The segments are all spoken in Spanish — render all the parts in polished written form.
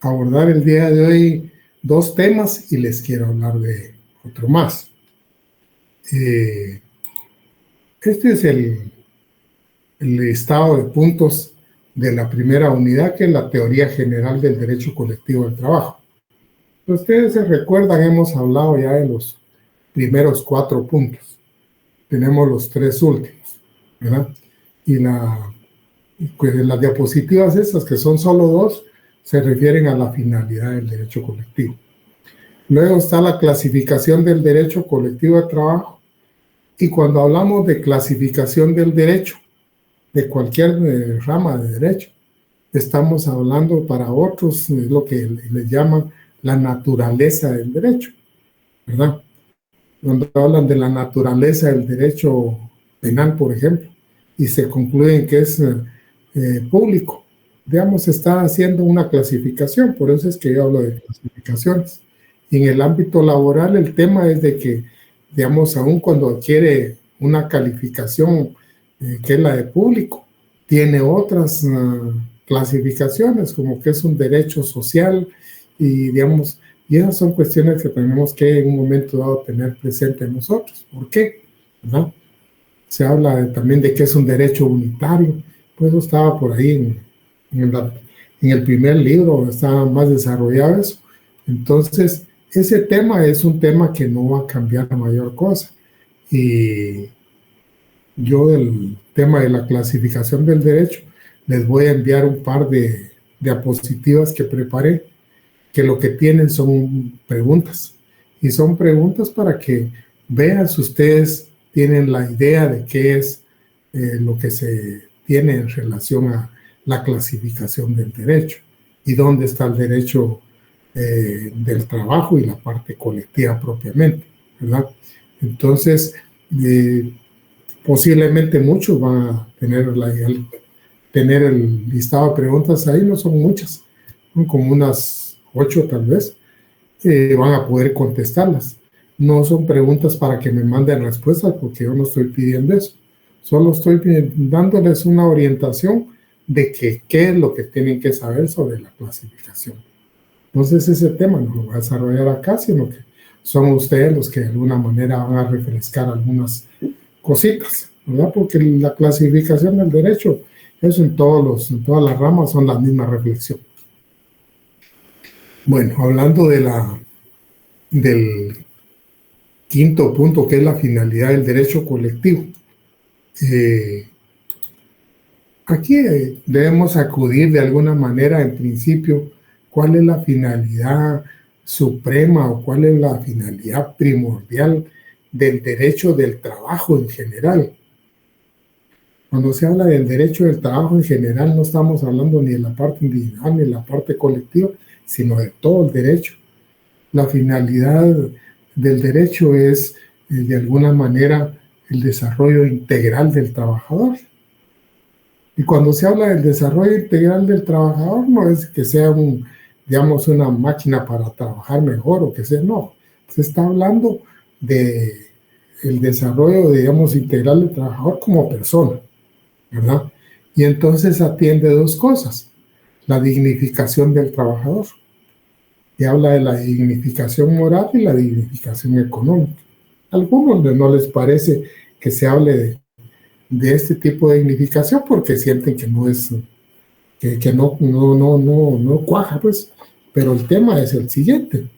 abordar el día de hoy dos temas y les quiero hablar de otro más. Este es el listado de puntos de la primera unidad, que es la teoría general del derecho colectivo del trabajo. Ustedes se recuerdan, hemos hablado ya de los primeros 4 puntos. Tenemos los 3 últimos, ¿verdad? Y las diapositivas estas, que son solo 2, se refieren a la finalidad del derecho colectivo. Luego está la clasificación del derecho colectivo de trabajo. Y cuando hablamos de clasificación del derecho, de cualquier rama de derecho, estamos hablando para otros, es lo que les llaman la naturaleza del derecho, ¿verdad? Cuando hablan de la naturaleza del derecho penal, por ejemplo, y se concluyen que es público, digamos, está haciendo una clasificación, por eso es que yo hablo de clasificaciones. Y en el ámbito laboral el tema es de que, digamos, aun cuando adquiere una calificación que es la de público, tiene otras clasificaciones, como que es un derecho social, y digamos, y esas son cuestiones que tenemos que en un momento dado tener presente nosotros. ¿Por qué? ¿Verdad? Se habla también de que es un derecho unitario, pues eso estaba por ahí en el primer libro, estaba más desarrollado eso. Entonces, ese tema es un tema que no va a cambiar la mayor cosa. Y yo del tema de la clasificación del derecho les voy a enviar un par de diapositivas que preparé, que lo que tienen son preguntas. Y son preguntas para que vean si ustedes tienen la idea de qué es lo que se tiene en relación a la clasificación del derecho y dónde está el derecho del trabajo y la parte colectiva propiamente, ¿verdad? Entonces, posiblemente muchos van a tener el listado de preguntas ahí, no son muchas, son como unas 8 tal vez, van a poder contestarlas. No son preguntas para que me manden respuestas, porque yo no estoy pidiendo eso. Solo estoy dándoles una orientación de qué es lo que tienen que saber sobre la clasificación. Entonces ese tema no lo voy a desarrollar acá, sino que son ustedes los que de alguna manera van a refrescar algunas cositas, ¿verdad? Porque la clasificación del derecho, eso en todas las ramas son la misma reflexión. Bueno, hablando del quinto punto, que es la finalidad del derecho colectivo. Aquí debemos acudir de alguna manera, en principio, cuál es la finalidad suprema o cuál es la finalidad primordial del derecho del trabajo en general. Cuando se habla del derecho del trabajo en general, no estamos hablando ni de la parte individual ni de la parte colectiva, sino de todo el derecho. La finalidad del derecho es, de alguna manera, el desarrollo integral del trabajador. Y cuando se habla del desarrollo integral del trabajador, no es que sea digamos, una máquina para trabajar mejor o que sea, no. Se está hablando de el desarrollo, digamos, integral del trabajador como persona, ¿verdad? Y entonces atiende 2 cosas: la dignificación del trabajador, y habla de la dignificación moral y la dignificación económica. A algunos no les parece que se hable de este tipo de dignificación porque sienten que no es, que no cuaja, pues. Pero el tema es el siguiente: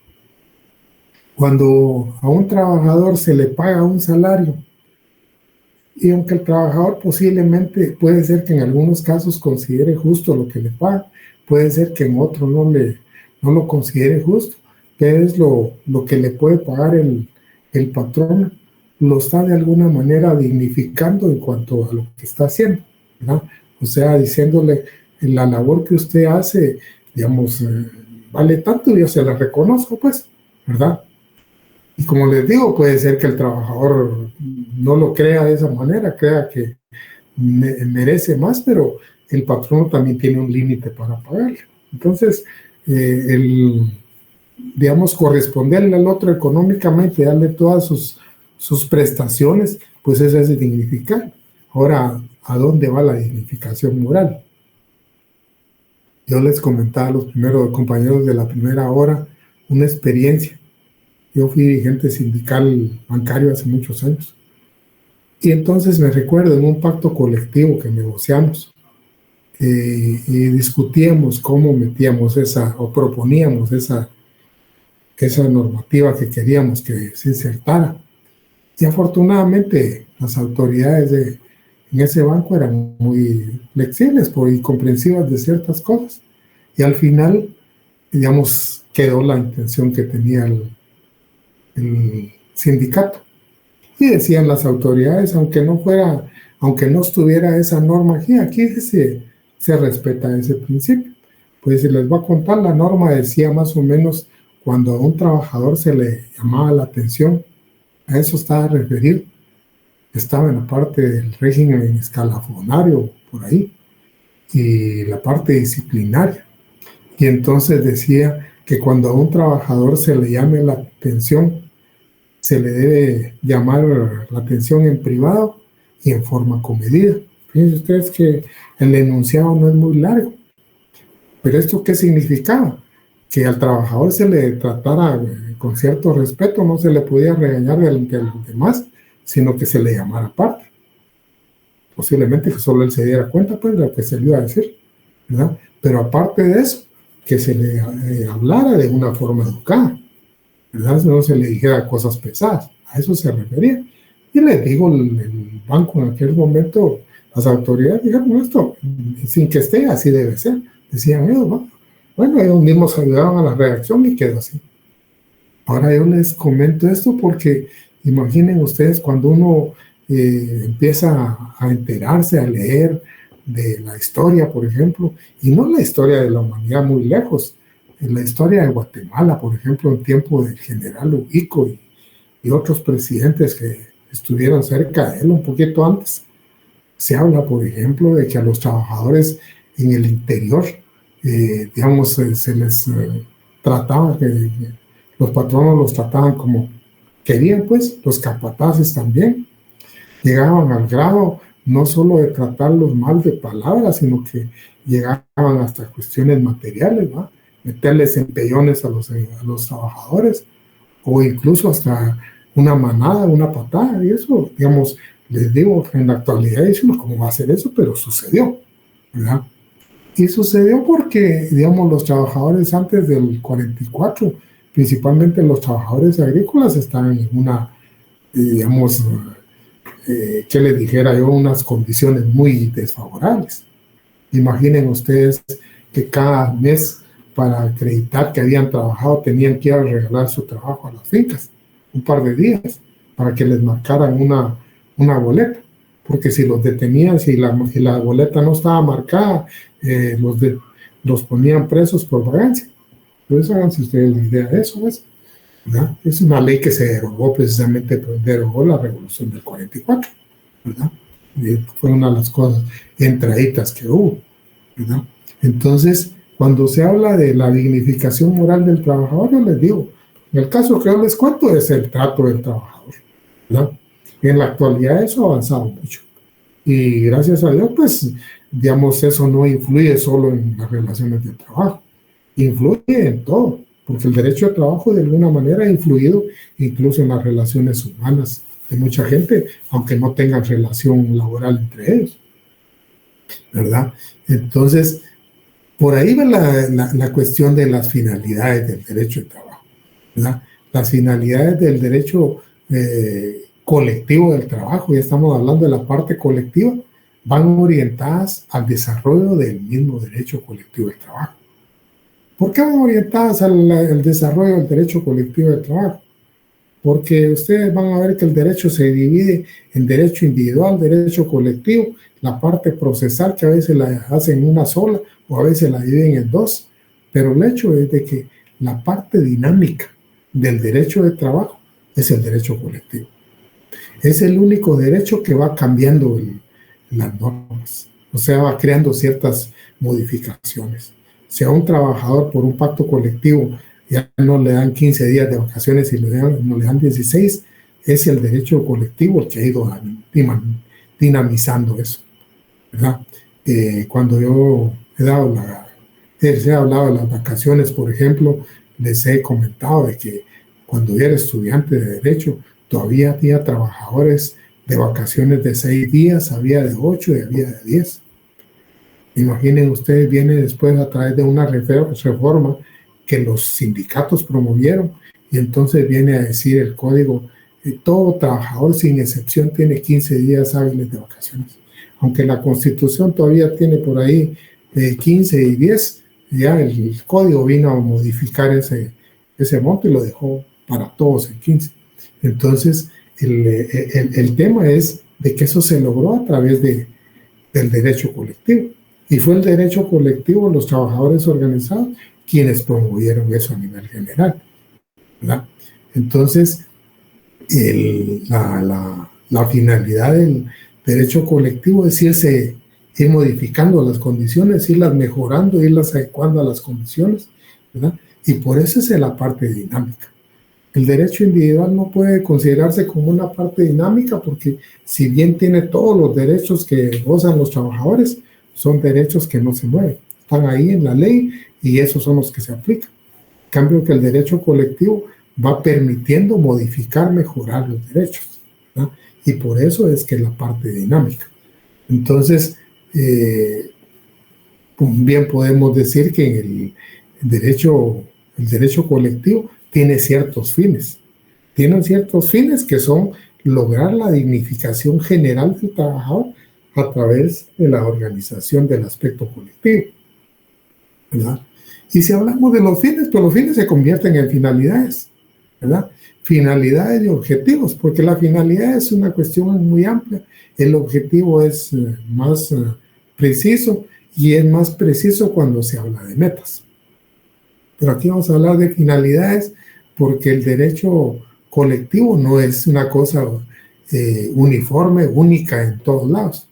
cuando a un trabajador se le paga un salario, y aunque el trabajador posiblemente puede ser que en algunos casos considere justo lo que le paga, puede ser que en otro no lo considere justo, pero es lo que le puede pagar el patrón, lo está de alguna manera dignificando en cuanto a lo que está haciendo, ¿verdad? O sea, diciéndole, la labor que usted hace, digamos, vale tanto, yo se la reconozco, pues, ¿verdad? Y como les digo, puede ser que el trabajador no lo crea de esa manera, crea que merece más, pero el patrono también tiene un límite para pagarle. Entonces, digamos, corresponderle al otro económicamente, darle todas sus prestaciones, pues eso es dignificar. Ahora, ¿a dónde va la dignificación moral? Yo les comentaba a los primeros compañeros de la primera hora una experiencia. Yo fui dirigente sindical bancario hace muchos años. Y entonces me recuerdo en un pacto colectivo que negociamos y discutíamos cómo metíamos o proponíamos esa normativa que queríamos que se insertara. Y afortunadamente las autoridades en ese banco eran muy flexibles y comprensivas de ciertas cosas. Y al final, digamos, quedó la intención que tenía el sindicato. Y decían las autoridades, aunque no estuviera esa norma aquí se respeta ese principio. Pues si les voy a contar, la norma decía más o menos cuando a un trabajador se le llamaba la atención, a eso estaba referido, estaba en la parte del régimen escalafonario, por ahí, y la parte disciplinaria. Y entonces decía que cuando a un trabajador se le llame la atención, se le debe llamar la atención en privado y en forma comedida. Fíjense ustedes que el enunciado no es muy largo. Pero ¿esto qué significaba? Que al trabajador se le tratara con cierto respeto, no se le podía regañar de los demás, sino que se le llamara aparte. Posiblemente que solo él se diera cuenta pues, de lo que se le iba a decir, ¿verdad? Pero aparte de eso, que se le hablara de una forma educada, ¿verdad? No se le dijera cosas pesadas, a eso se refería. Y les digo, el banco en aquel momento, las autoridades dijeron esto, sin que esté, así debe ser. Decían ellos, ¿no? Bueno, ellos mismos ayudaban a la redacción y quedó así. Ahora yo les comento esto porque imaginen ustedes cuando uno empieza a enterarse, a leer de la historia, por ejemplo, y no la historia de la humanidad muy lejos, en la historia de Guatemala, por ejemplo, en tiempo del general Ubico y otros presidentes que estuvieron cerca de él un poquito antes, se habla, por ejemplo, de que a los trabajadores en el interior, digamos, se les trataba, que los patronos los trataban como querían, pues, los capataces también. Llegaban al grado no solo de tratarlos mal de palabras, sino que llegaban hasta cuestiones materiales, ¿va? Meterles empellones a los trabajadores, o incluso hasta una manada, una patada, y eso, digamos, les digo, en la actualidad decimos cómo va a ser eso, pero sucedió, ¿verdad? Y sucedió porque, digamos, los trabajadores antes del 44, principalmente los trabajadores agrícolas, estaban en una, digamos, que les dijera yo, unas condiciones muy desfavorables. Imaginen ustedes que cada mes, para acreditar que habían trabajado, tenían que ir a regalar su trabajo a las fincas, un par de días, para que les marcaran una boleta. Porque si los detenían, si la boleta no estaba marcada, los ponían presos por vagancia. Entonces, háganse ustedes la idea de eso, ¿verdad? Es una ley que se derogó precisamente, derogó la revolución del 44, ¿verdad? Y fue una de las cosas entraditas que hubo, ¿verdad? Entonces, cuando se habla de la dignificación moral del trabajador, yo les digo, en el caso que yo les cuento es el trato del trabajador, ¿verdad? En la actualidad eso ha avanzado mucho. Y gracias a Dios, pues, digamos, eso no influye solo en las relaciones de trabajo, influye en todo, porque el derecho de trabajo de alguna manera ha influido incluso en las relaciones humanas de mucha gente, aunque no tengan relación laboral entre ellos, ¿verdad? Entonces, por ahí va la cuestión de las finalidades del derecho de trabajo, ¿verdad? Las finalidades del derecho colectivo del trabajo, ya estamos hablando de la parte colectiva, van orientadas al desarrollo del mismo derecho colectivo del trabajo. ¿Por qué van orientadas al desarrollo del derecho colectivo del trabajo? Porque ustedes van a ver que el derecho se divide en derecho individual, derecho colectivo, la parte procesal que a veces la hacen una sola o a veces la dividen en dos, pero el hecho es de que la parte dinámica del derecho de trabajo es el derecho colectivo. Es el único derecho que va cambiando las normas, o sea, va creando ciertas modificaciones. Si a un trabajador por un pacto colectivo ya no le dan 15 días de vacaciones y no le dan 16, es el derecho colectivo el que ha ido dinamizando eso, ¿verdad? Cuando yo he dado Les he hablado de las vacaciones, por ejemplo, les he comentado de que cuando yo era estudiante de Derecho, todavía había trabajadores de vacaciones de 6 días, había de 8 y había de 10. Imaginen ustedes, viene después a través de una reforma que los sindicatos promovieron y entonces viene a decir el código, todo trabajador sin excepción tiene 15 días hábiles de vacaciones. Aunque la Constitución todavía tiene por ahí 15 y 10, ya el código vino a modificar ese monto y lo dejó para todos en 15. Entonces, el tema es de que eso se logró a través del derecho colectivo. Y fue el derecho colectivo, los trabajadores organizados, quienes promovieron eso a nivel general, ¿verdad? Entonces, la finalidad del derecho colectivo es ir modificando las condiciones, irlas mejorando, irlas adecuando a las condiciones, ¿verdad? Y por eso es la parte dinámica. El derecho individual no puede considerarse como una parte dinámica porque si bien tiene todos los derechos que gozan los trabajadores, son derechos que no se mueven. Están ahí en la ley y esos son los que se aplican. En cambio que el derecho colectivo va permitiendo modificar, mejorar los derechos, ¿verdad? Y por eso es que es la parte dinámica. Entonces, bien podemos decir que en el derecho colectivo tiene ciertos fines. Tienen ciertos fines que son lograr la dignificación general del trabajador a través de la organización del aspecto colectivo, ¿verdad? Y si hablamos de los fines, pues los fines se convierten en finalidades, ¿verdad? Finalidades y objetivos, porque la finalidad es una cuestión muy amplia. El objetivo es más preciso y es más preciso cuando se habla de metas. Pero aquí vamos a hablar de finalidades porque el derecho colectivo no es una cosa uniforme, única en todos lados.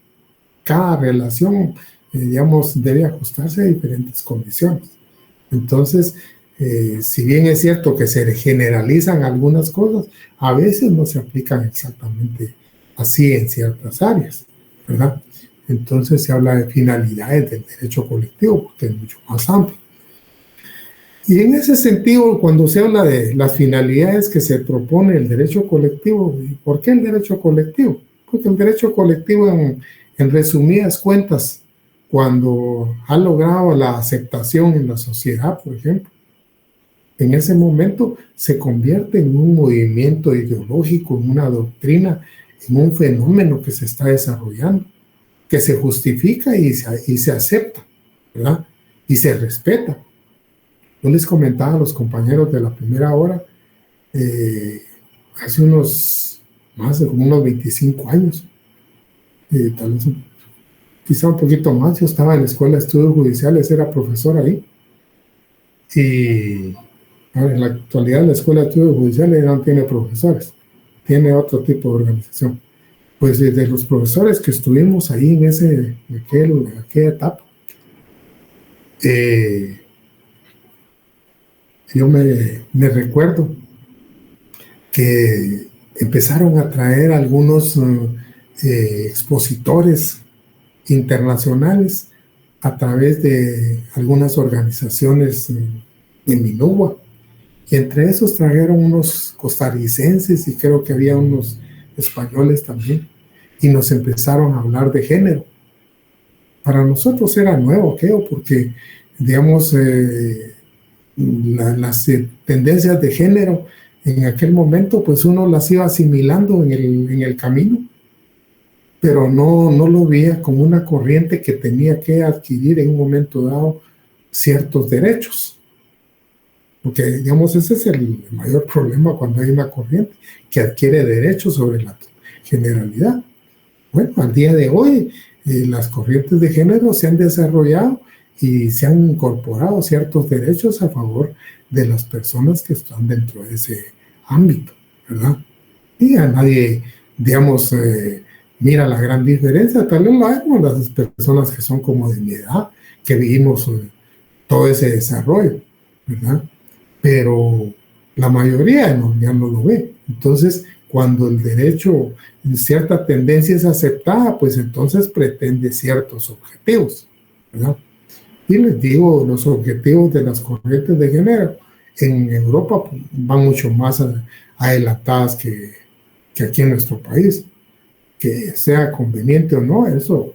Cada relación, digamos, debe ajustarse a diferentes condiciones. Entonces, si bien es cierto que se generalizan algunas cosas, a veces no se aplican exactamente así en ciertas áreas, ¿verdad? Entonces se habla de finalidades del derecho colectivo porque es mucho más amplio. Y en ese sentido, cuando se habla de las finalidades que se propone el derecho colectivo, ¿por qué el derecho colectivo? Porque el derecho colectivo, en resumidas cuentas, cuando ha logrado la aceptación en la sociedad, por ejemplo, en ese momento se convierte en un movimiento ideológico, en una doctrina, en un fenómeno que se está desarrollando, que se justifica y se acepta, ¿verdad? Y se respeta. Yo les comentaba a los compañeros de la primera hora, hace más de como unos 25 años, tal vez quizá un poquito más, yo estaba en la Escuela de Estudios Judiciales, era profesor ahí, y en la actualidad la Escuela de Estudios Judiciales no tiene profesores, tiene otro tipo de organización. Pues desde los profesores que estuvimos ahí en aquella etapa, yo me recuerdo que empezaron a traer algunos expositores internacionales a través de algunas organizaciones en Minugua. Y entre esos trajeron unos costarricenses y creo que había unos españoles también. Y nos empezaron a hablar de género. Para nosotros era nuevo aquello porque, digamos, las tendencias de género en aquel momento, pues uno las iba asimilando en el camino, pero no lo veía como una corriente que tenía que adquirir en un momento dado ciertos derechos. Porque, digamos, ese es el mayor problema cuando hay una corriente que adquiere derechos sobre la generalidad. Bueno, al día de hoy, las corrientes de género se han desarrollado y se han incorporado ciertos derechos a favor de las personas que están dentro de ese ámbito, ¿verdad? Y a nadie, digamos, mira la gran diferencia. Tal vez la vemos las personas que son como de mi edad, que vivimos todo ese desarrollo, ¿verdad? Pero la mayoría ya no lo ve. Entonces, cuando el derecho en cierta tendencia es aceptada, pues entonces pretende ciertos objetivos, ¿verdad? Y les digo, los objetivos de las corrientes de género en Europa pues, van mucho más adelantadas que aquí en nuestro país. Que sea conveniente o no, eso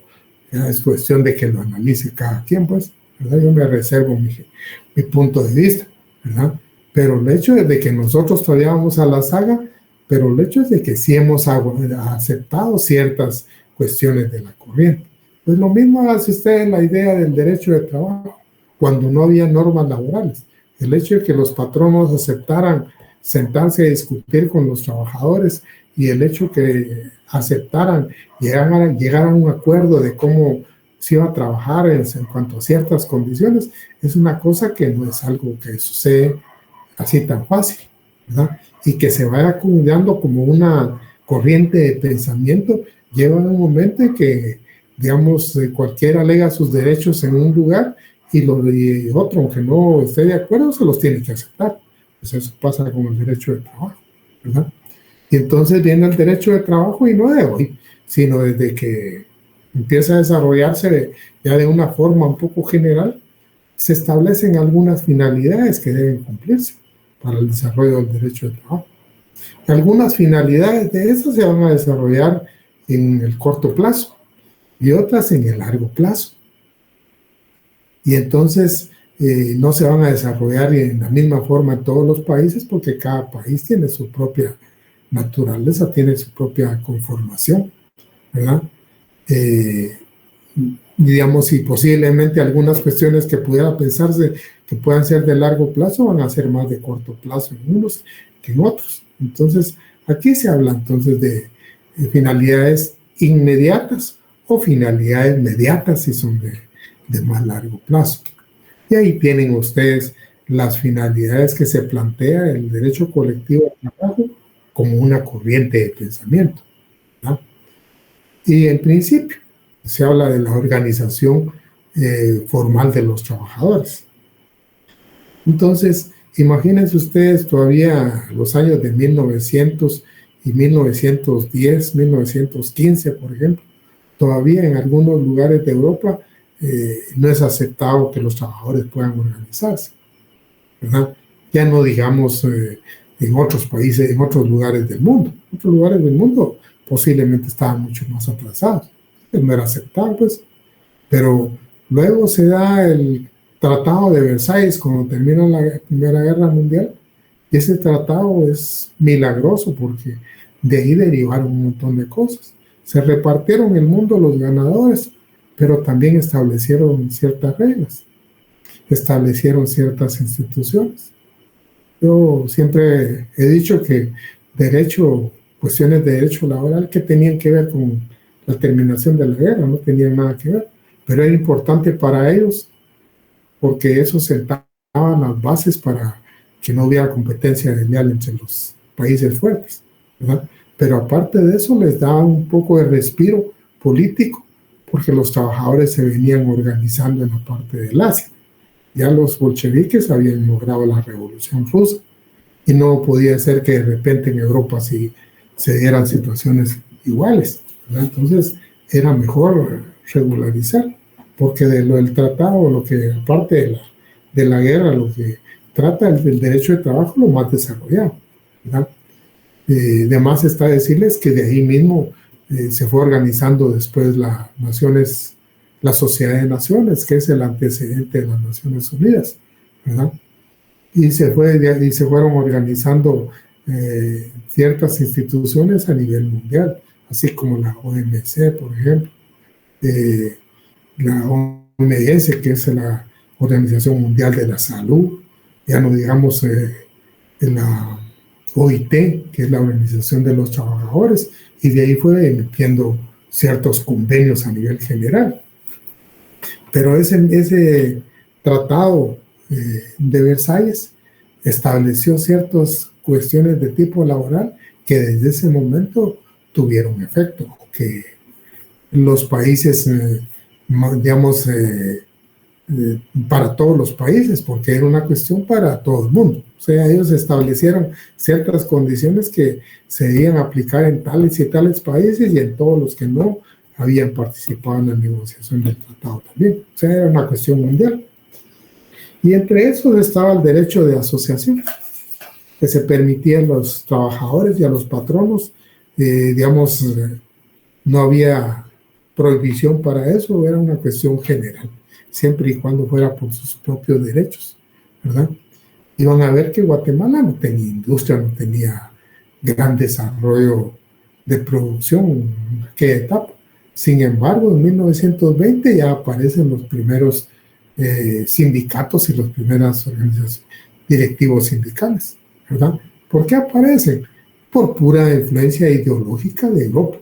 ya es cuestión de que lo analice cada quien, pues, ¿verdad? Yo me reservo mi punto de vista, ¿verdad? Pero el hecho es de que nosotros todavía vamos a la saga, pero el hecho es de que sí hemos aceptado ciertas cuestiones de la corriente. Pues lo mismo hace usted en la idea del derecho de trabajo, cuando no había normas laborales. El hecho de que los patronos aceptaran sentarse a discutir con los trabajadores y el hecho que aceptaran, llegaran a un acuerdo de cómo se iba a trabajar en cuanto a ciertas condiciones, es una cosa que no es algo que sucede así tan fácil, ¿verdad? Y que se vaya acumulando como una corriente de pensamiento, lleva un momento en que, digamos, cualquiera alega sus derechos en un lugar y los de otro, aunque no esté de acuerdo, se los tiene que aceptar. Pues eso pasa con el derecho de trabajo, ¿verdad? Y entonces viene el derecho de trabajo y no de hoy, sino desde que empieza a desarrollarse ya de una forma un poco general, se establecen algunas finalidades que deben cumplirse para el desarrollo del derecho de trabajo. Algunas finalidades de esas se van a desarrollar en el corto plazo y otras en el largo plazo. Y entonces no se van a desarrollar en la misma forma en todos los países porque cada país tiene su propia naturaleza, tiene su propia conformación, ¿verdad? Digamos, y posiblemente algunas cuestiones que pudiera pensarse que puedan ser de largo plazo van a ser más de corto plazo en unos que en otros. Entonces, aquí se habla entonces de finalidades inmediatas o finalidades mediatas si son de más largo plazo. Y ahí tienen ustedes las finalidades que se plantea el derecho colectivo de trabajo como una corriente de pensamiento, ¿no? Y en principio se habla de la organización formal de los trabajadores. Entonces, imagínense ustedes todavía los años de 1900 y 1910, 1915, por ejemplo, todavía en algunos lugares de Europa no es aceptado que los trabajadores puedan organizarse, ¿verdad? Ya no digamos en otros países, en otros lugares del mundo. Otros lugares del mundo posiblemente estaban mucho más atrasados. No era aceptado, pues. Pero luego se da el Tratado de Versalles cuando termina la Primera Guerra Mundial. Y ese tratado es milagroso porque de ahí derivaron un montón de cosas. Se repartieron el mundo los ganadores, pero también establecieron ciertas reglas, establecieron ciertas instituciones. Yo siempre he dicho que derecho, cuestiones de derecho laboral que tenían que ver con la terminación de la guerra, no tenían nada que ver, pero era importante para ellos porque eso sentaba las bases para que no hubiera competencia desleal entre los países fuertes, ¿verdad? Pero aparte de eso les daba un poco de respiro político porque los trabajadores se venían organizando en la parte del Asia. Ya los bolcheviques habían logrado la revolución rusa y no podía ser que de repente en Europa sí se dieran situaciones iguales, ¿verdad? Entonces era mejor regularizar, porque de lo del tratado, lo que aparte de la guerra, lo que trata el derecho de trabajo, lo más desarrollado, ¿verdad? Además está decirles que de ahí mismo se fue organizando después la Sociedad de Naciones, que es el antecedente de las Naciones Unidas, ¿verdad? Y se fueron organizando ciertas instituciones a nivel mundial, así como la OMC, por ejemplo, la OMS, que es la Organización Mundial de la Salud, ya no digamos en la OIT, que es la Organización de los Trabajadores, y de ahí fue emitiendo ciertos convenios a nivel general. Pero ese tratado de Versalles estableció ciertas cuestiones de tipo laboral que desde ese momento tuvieron efecto, que los países, digamos, para todos los países, porque era una cuestión para todo el mundo. O sea, ellos establecieron ciertas condiciones que se debían aplicar en tales y tales países y en todos los que no, habían participado en la negociación del tratado también. O sea, era una cuestión mundial. Y entre esos estaba el derecho de asociación, que se permitía a los trabajadores y a los patronos, no había prohibición para eso, era una cuestión general, siempre y cuando fuera por sus propios derechos, ¿verdad? Iban a ver que Guatemala no tenía industria, no tenía gran desarrollo de producción en aquella etapa. Sin embargo, en 1920 ya aparecen los primeros sindicatos y los primeros organizaciones directivos sindicales, ¿verdad? ¿Por qué aparecen? Por pura influencia ideológica de Europa,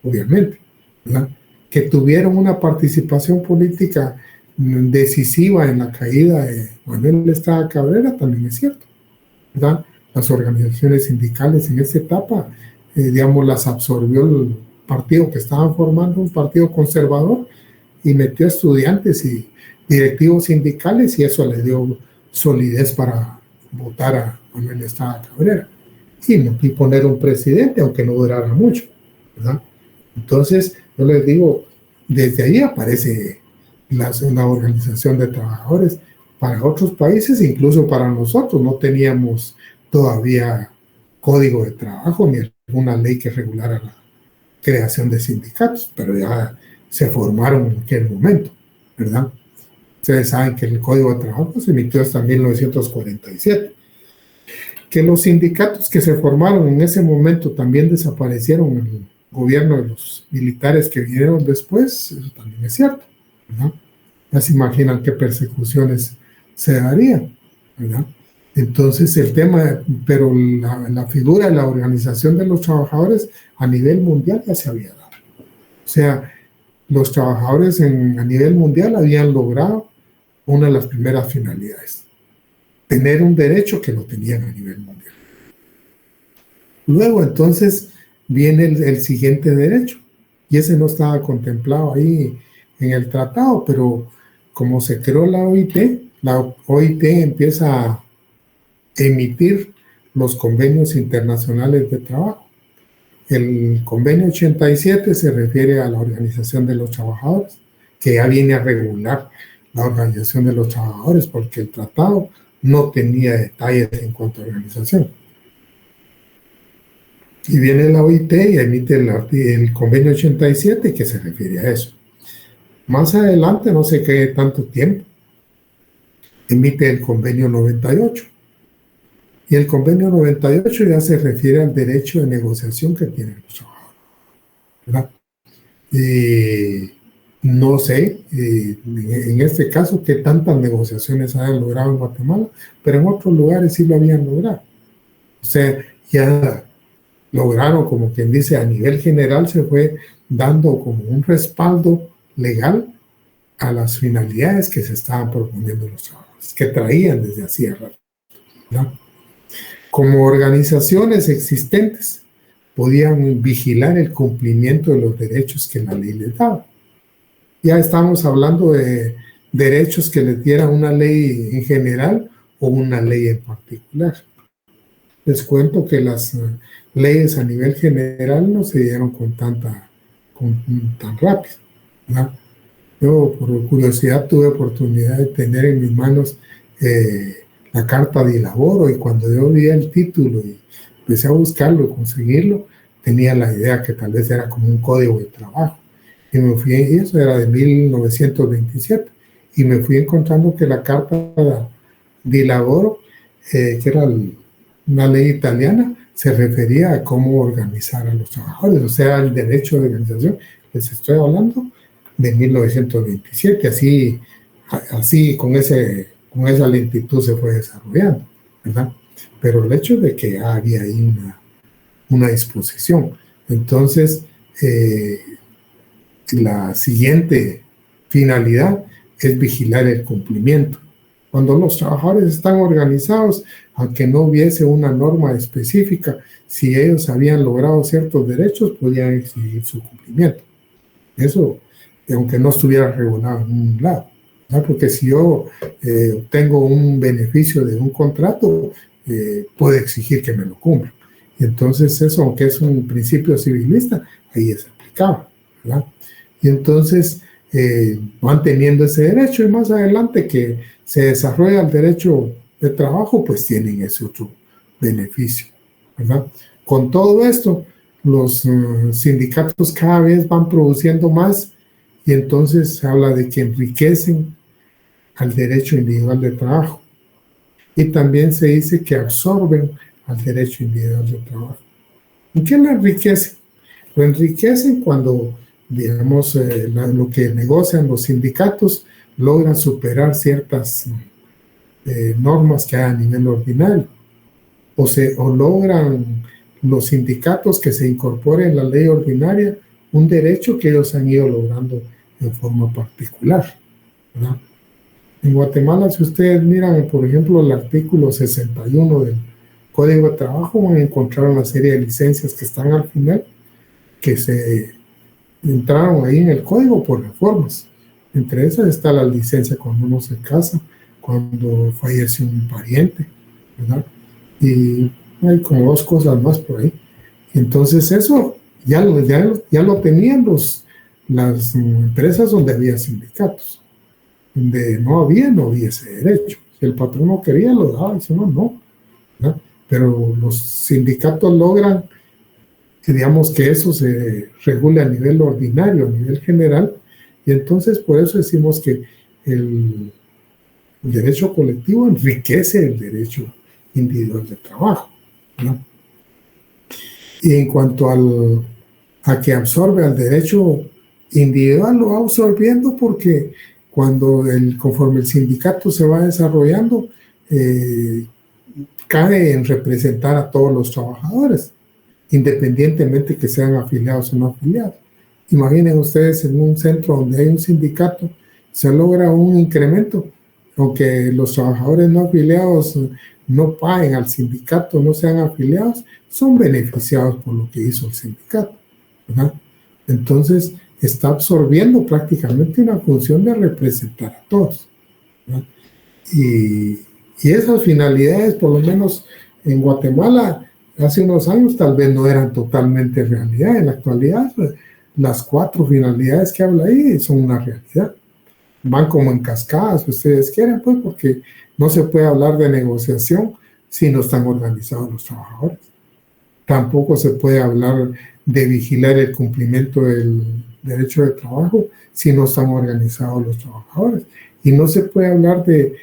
obviamente, ¿verdad? Que tuvieron una participación política decisiva en la caída de Manuel Estrada Cabrera, también es cierto, ¿verdad? Las organizaciones sindicales en esa etapa, las absorbió el partido que estaban formando, un partido conservador, y metió estudiantes y directivos sindicales, y eso le dio solidez para votar a Manuel Estrada Cabrera y poner un presidente, aunque no durara mucho, ¿verdad? Entonces, yo les digo, desde ahí aparece una organización de trabajadores. Para otros países, incluso para nosotros, no teníamos todavía código de trabajo ni alguna ley que regulara la creación de sindicatos, pero ya se formaron en aquel momento, ¿verdad? Ustedes saben que el Código de Trabajo se emitió hasta 1947. Que los sindicatos que se formaron en ese momento también desaparecieron en el gobierno de los militares que vinieron después, eso también es cierto, ¿verdad? Ya se imaginan qué persecuciones se darían, ¿verdad? Entonces el tema, pero la figura de la organización de los trabajadores a nivel mundial ya se había dado. O sea, los trabajadores a nivel mundial habían logrado una de las primeras finalidades: tener un derecho que no tenían a nivel mundial. Luego, entonces, viene el siguiente derecho, y ese no estaba contemplado ahí en el tratado, pero como se creó la OIT empieza a emitir los convenios internacionales de trabajo. El convenio 87 se refiere a la Organización de los Trabajadores, que ya viene a regular la organización de los trabajadores, porque el tratado no tenía detalles en cuanto a organización. Y viene la OIT y emite el convenio 87 que se refiere a eso. Más adelante, no sé qué tanto tiempo, emite el convenio 98. Y el convenio 98 ya se refiere al derecho de negociación que tienen los trabajadores, ¿verdad? No sé, en este caso, qué tantas negociaciones hayan logrado en Guatemala, pero en otros lugares sí lo habían logrado. O sea, ya lograron, como quien dice, a nivel general se fue dando como un respaldo legal a las finalidades que se estaban proponiendo los trabajadores, que traían desde hacía rato, ¿verdad? Como organizaciones existentes, podían vigilar el cumplimiento de los derechos que la ley les daba. Ya estamos hablando de derechos que les diera una ley en general o una ley en particular. Les cuento que las leyes a nivel general no se dieron tan rápido, ¿verdad? Yo, por curiosidad, tuve oportunidad de tener en mis manos la Carta de Laboro, y cuando yo vi el título y empecé a buscarlo y conseguirlo, tenía la idea que tal vez era como un código de trabajo. Y me fui, y eso era de 1927, y me fui encontrando que la Carta de Laboro, que era una ley italiana, se refería a cómo organizar a los trabajadores, o sea, el derecho de organización. Les estoy hablando de 1927, así con esa lentitud se fue desarrollando, ¿verdad? Pero el hecho de que había ahí una disposición. Entonces, la siguiente finalidad es vigilar el cumplimiento. Cuando los trabajadores están organizados, aunque no hubiese una norma específica, si ellos habían logrado ciertos derechos, podían exigir su cumplimiento. Eso, aunque no estuviera regulado en un lado, ¿no? Porque si yo obtengo un beneficio de un contrato, puedo exigir que me lo cumplan. Y entonces eso, aunque es un principio civilista, ahí es aplicable, ¿verdad? Y entonces van teniendo ese derecho y más adelante que se desarrolla el derecho de trabajo, pues tienen ese otro beneficio, ¿verdad? Con todo esto, los sindicatos cada vez van produciendo más y entonces se habla de que enriquecen al derecho individual de trabajo. Y también se dice que absorben al derecho individual de trabajo. ¿En qué lo enriquecen? Lo enriquecen cuando, digamos, lo que negocian los sindicatos logran superar ciertas normas que hay a nivel ordinario. O logran los sindicatos que se incorporen en la ley ordinaria un derecho que ellos han ido logrando en forma particular, ¿verdad? En Guatemala, si ustedes miran, por ejemplo, el artículo 61 del Código de Trabajo, van a encontrar una serie de licencias que están al final, que se entraron ahí en el código por reformas. Entre esas está la licencia cuando uno se casa, cuando fallece un pariente, ¿verdad? Y hay como dos cosas más por ahí. Entonces eso ya lo tenían las empresas donde había sindicatos. Donde no había ese derecho. Si el patrón no quería, lo daba, y si no, no, ¿verdad? Pero los sindicatos logran, digamos, que eso se regule a nivel ordinario, a nivel general, y entonces por eso decimos que el derecho colectivo enriquece el derecho individual de trabajo, ¿no? Y en cuanto a que absorbe al derecho individual, lo va absorbiendo porque conforme el sindicato se va desarrollando, cae en representar a todos los trabajadores, independientemente que sean afiliados o no afiliados. Imaginen ustedes en un centro donde hay un sindicato, se logra un incremento, aunque los trabajadores no afiliados no paguen al sindicato, no sean afiliados, son beneficiados por lo que hizo el sindicato, ¿verdad? Entonces, está absorbiendo prácticamente una función de representar a todos, ¿verdad? Y esas finalidades, por lo menos en Guatemala, hace unos años tal vez no eran totalmente realidad. En la actualidad, las 4 finalidades que habla ahí son una realidad. Van como en cascadas, si ustedes quieren, pues, porque no se puede hablar de negociación si no están organizados los trabajadores. Tampoco se puede hablar de vigilar el cumplimiento del derecho de trabajo si no están organizados los trabajadores. Y no se puede hablar de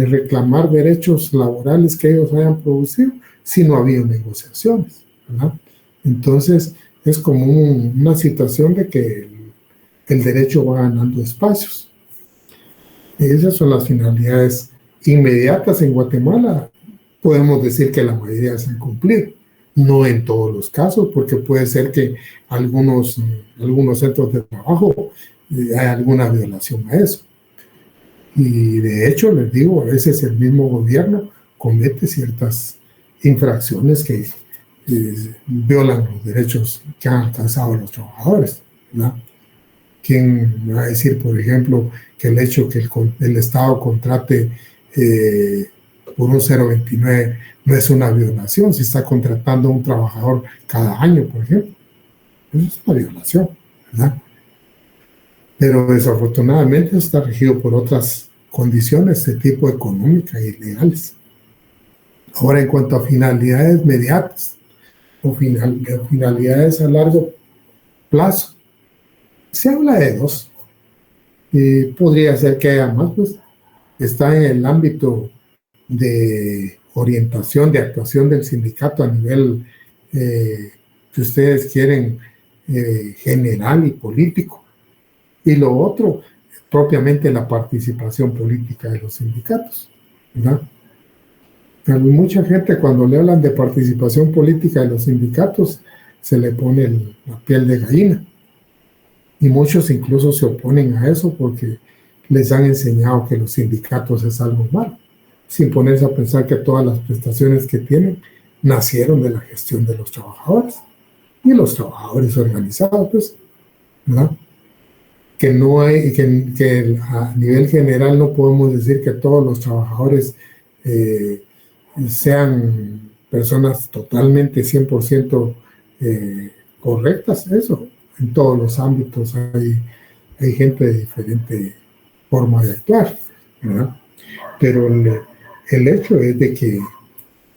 reclamar derechos laborales que ellos hayan producido si no ha habido negociaciones, ¿verdad? Entonces, es como una situación de que el derecho va ganando espacios. Y esas son las finalidades inmediatas en Guatemala. Podemos decir que la mayoría se han cumplido. No en todos los casos, porque puede ser que algunos centros de trabajo hay alguna violación a eso. Y de hecho, les digo, a veces el mismo gobierno comete ciertas infracciones que violan los derechos que han alcanzado los trabajadores, ¿verdad? ¿Quién va a decir, por ejemplo, que el hecho que el Estado contrate por un 029 no es una violación si está contratando a un trabajador cada año, por ejemplo? Eso es una violación, ¿verdad? Pero desafortunadamente está regido por otras condiciones de tipo económica y legales. Ahora, en cuanto a finalidades mediatas o finalidades a largo plazo, se habla de 2. Y podría ser que haya más, pues está en el ámbito de orientación, de actuación del sindicato a nivel, si ustedes quieren, general y político. Y lo otro, propiamente la participación política de los sindicatos, ¿verdad? Mucha gente cuando le hablan de participación política de los sindicatos se le pone la piel de gallina. Y muchos incluso se oponen a eso porque les han enseñado que los sindicatos es algo malo, sin ponerse a pensar que todas las prestaciones que tienen nacieron de la gestión de los trabajadores y los trabajadores organizados, pues, ¿verdad? Que no hay, que a nivel general no podemos decir que todos los trabajadores sean personas totalmente 100% correctas. Eso en todos los ámbitos hay gente de diferente forma de actuar, ¿verdad? Pero el hecho es de que,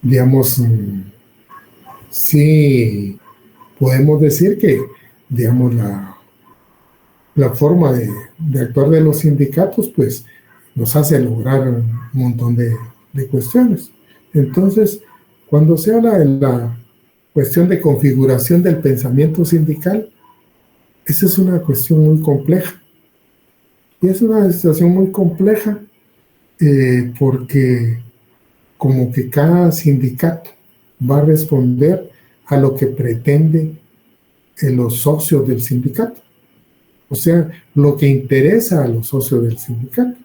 digamos, sí podemos decir que, digamos, la forma de actuar de los sindicatos, pues, nos hace lograr un montón de cuestiones. Entonces, cuando se habla de la cuestión de configuración del pensamiento sindical, esa es una cuestión muy compleja. Y es una situación muy compleja porque como que cada sindicato va a responder a lo que pretende los socios del sindicato. O sea, lo que interesa a los socios del sindicato.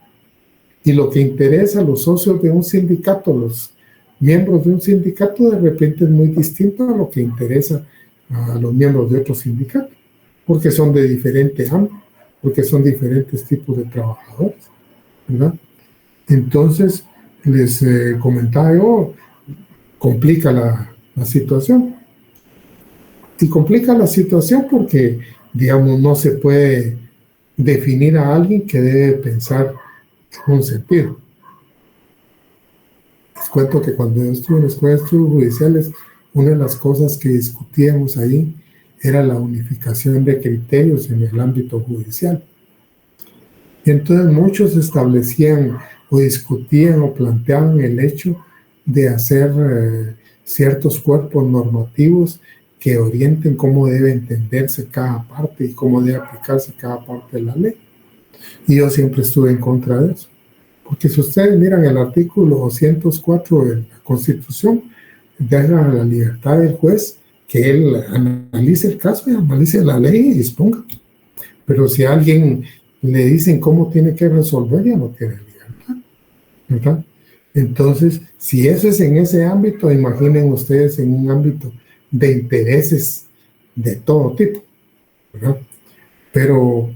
Y lo que interesa a los socios de un sindicato, los miembros de un sindicato, de repente es muy distinto a lo que interesa a los miembros de otro sindicato, porque son de diferente ámbito, porque son diferentes tipos de trabajadores, ¿verdad? Entonces, les comentaba yo, complica la situación. Y complica la situación porque, digamos, no se puede definir a alguien que debe pensar en un sentido. Les cuento que cuando yo estuve en la Escuela de Estudios Judiciales, una de las cosas que discutíamos ahí era la unificación de criterios en el ámbito judicial. Y entonces muchos establecían o discutían o planteaban el hecho de hacer ciertos cuerpos normativos que orienten cómo debe entenderse cada parte y cómo debe aplicarse cada parte de la ley. Y yo siempre estuve en contra de eso. Porque si ustedes miran el artículo 204 de la Constitución, deja la libertad del juez que él analice el caso y analice la ley y disponga. Pero si a alguien le dicen cómo tiene que resolver, ya no tiene libertad, ¿verdad? Entonces, si eso es en ese ámbito, imaginen ustedes en un ámbito de intereses de todo tipo, ¿verdad? Pero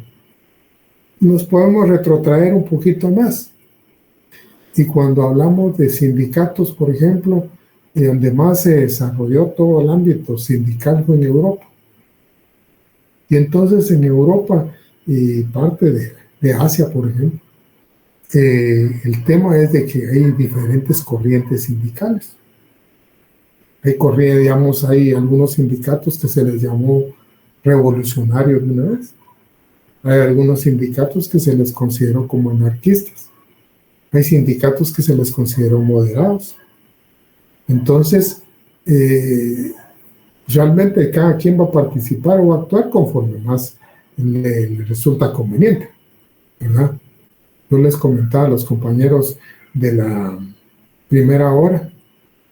nos podemos retrotraer un poquito más. Y cuando hablamos de sindicatos, por ejemplo, donde más se desarrolló todo el ámbito sindical fue en Europa. Y entonces en Europa y parte de Asia, por ejemplo, el tema es de que hay diferentes corrientes sindicales. Hay algunos sindicatos que se les llamó revolucionarios de una vez. Hay algunos sindicatos que se les consideró como anarquistas. Hay sindicatos que se les consideró moderados. Entonces, realmente cada quien va a participar o va a actuar conforme más le resulta conveniente, ¿verdad? Yo les comentaba a los compañeros de la primera hora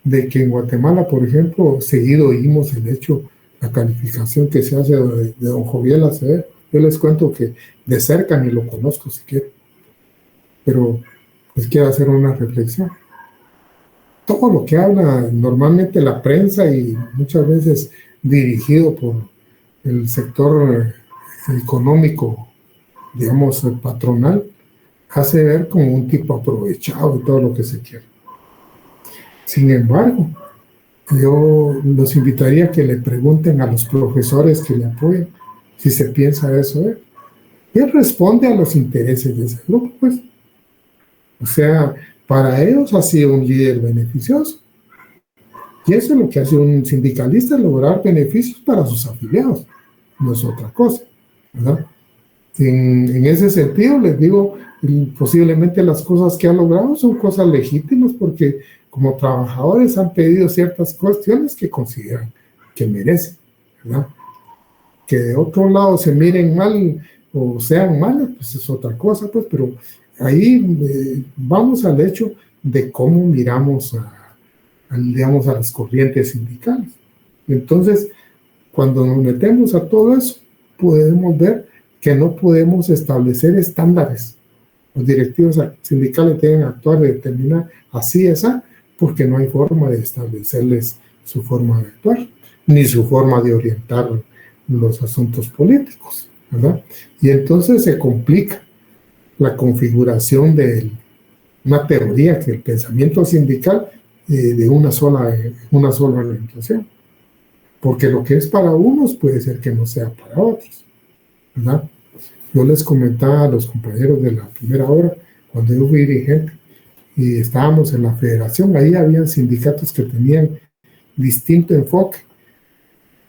de que en Guatemala, por ejemplo, seguido oímos el hecho, la calificación que se hace de don Joviel Acevedo. Yo les cuento que de cerca ni lo conozco siquiera, pero les quiero hacer una reflexión. Todo lo que habla normalmente la prensa y muchas veces dirigido por el sector económico, digamos, patronal, hace ver como un tipo aprovechado y todo lo que se quiere. Sin embargo, yo los invitaría a que le pregunten a los profesores que le apoyan si se piensa eso. Y él responde a los intereses de ese grupo, pues. O sea, para ellos ha sido un líder beneficioso. Y eso es lo que hace un sindicalista, lograr beneficios para sus afiliados. No es otra cosa, ¿verdad? En ese sentido, les digo, posiblemente las cosas que ha logrado son cosas legítimas porque como trabajadores han pedido ciertas cuestiones que consideran que merecen, ¿verdad? Que de otro lado se miren mal o sean malas, pues es otra cosa, pues, pero ahí vamos al hecho de cómo miramos digamos, a las corrientes sindicales. Entonces, cuando nos metemos a todo eso, podemos ver que no podemos establecer estándares. Los directivos sindicales deben actuar de determinar así esa, porque no hay forma de establecerles su forma de actuar, ni su forma de orientar los asuntos políticos, ¿verdad? Y entonces se complica la configuración de una teoría que el pensamiento sindical de una sola orientación. porque lo que es para unos puede ser que no sea para otros, ¿verdad? Yo les comentaba a los compañeros de la primera hora, cuando yo fui dirigente y estábamos en la federación, ahí habían sindicatos que tenían distinto enfoque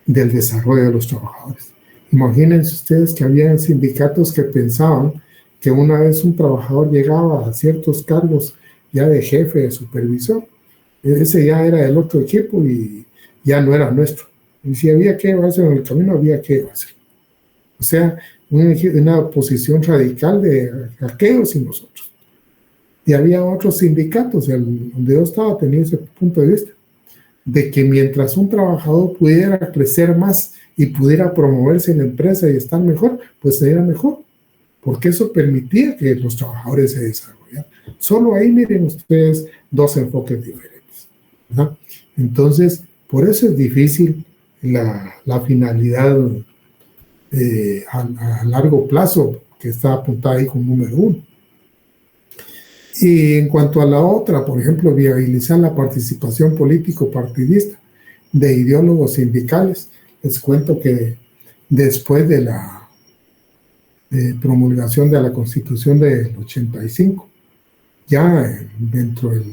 del desarrollo de los trabajadores. Imagínense ustedes que había sindicatos que pensaban que una vez un trabajador llegaba a ciertos cargos ya de jefe, de supervisor, ese ya era del otro equipo y ya no era nuestro. Y si había que llevarse en el camino, había que llevarse. O sea, una posición radical de aquellos y nosotros. Y había otros sindicatos, donde yo estaba, tenía ese punto de vista, de que mientras un trabajador pudiera crecer más y pudiera promoverse en la empresa y estar mejor, pues era mejor, porque eso permitía que los trabajadores se desarrollaran. Solo ahí miren ustedes dos enfoques diferentes, ¿verdad? Entonces, por eso es difícil la finalidad a largo plazo que está apuntada ahí como número 1. Y en cuanto a la otra, por ejemplo, viabilizar la participación político-partidista de ideólogos sindicales, les cuento que después de la promulgación de la Constitución del 85, ya dentro de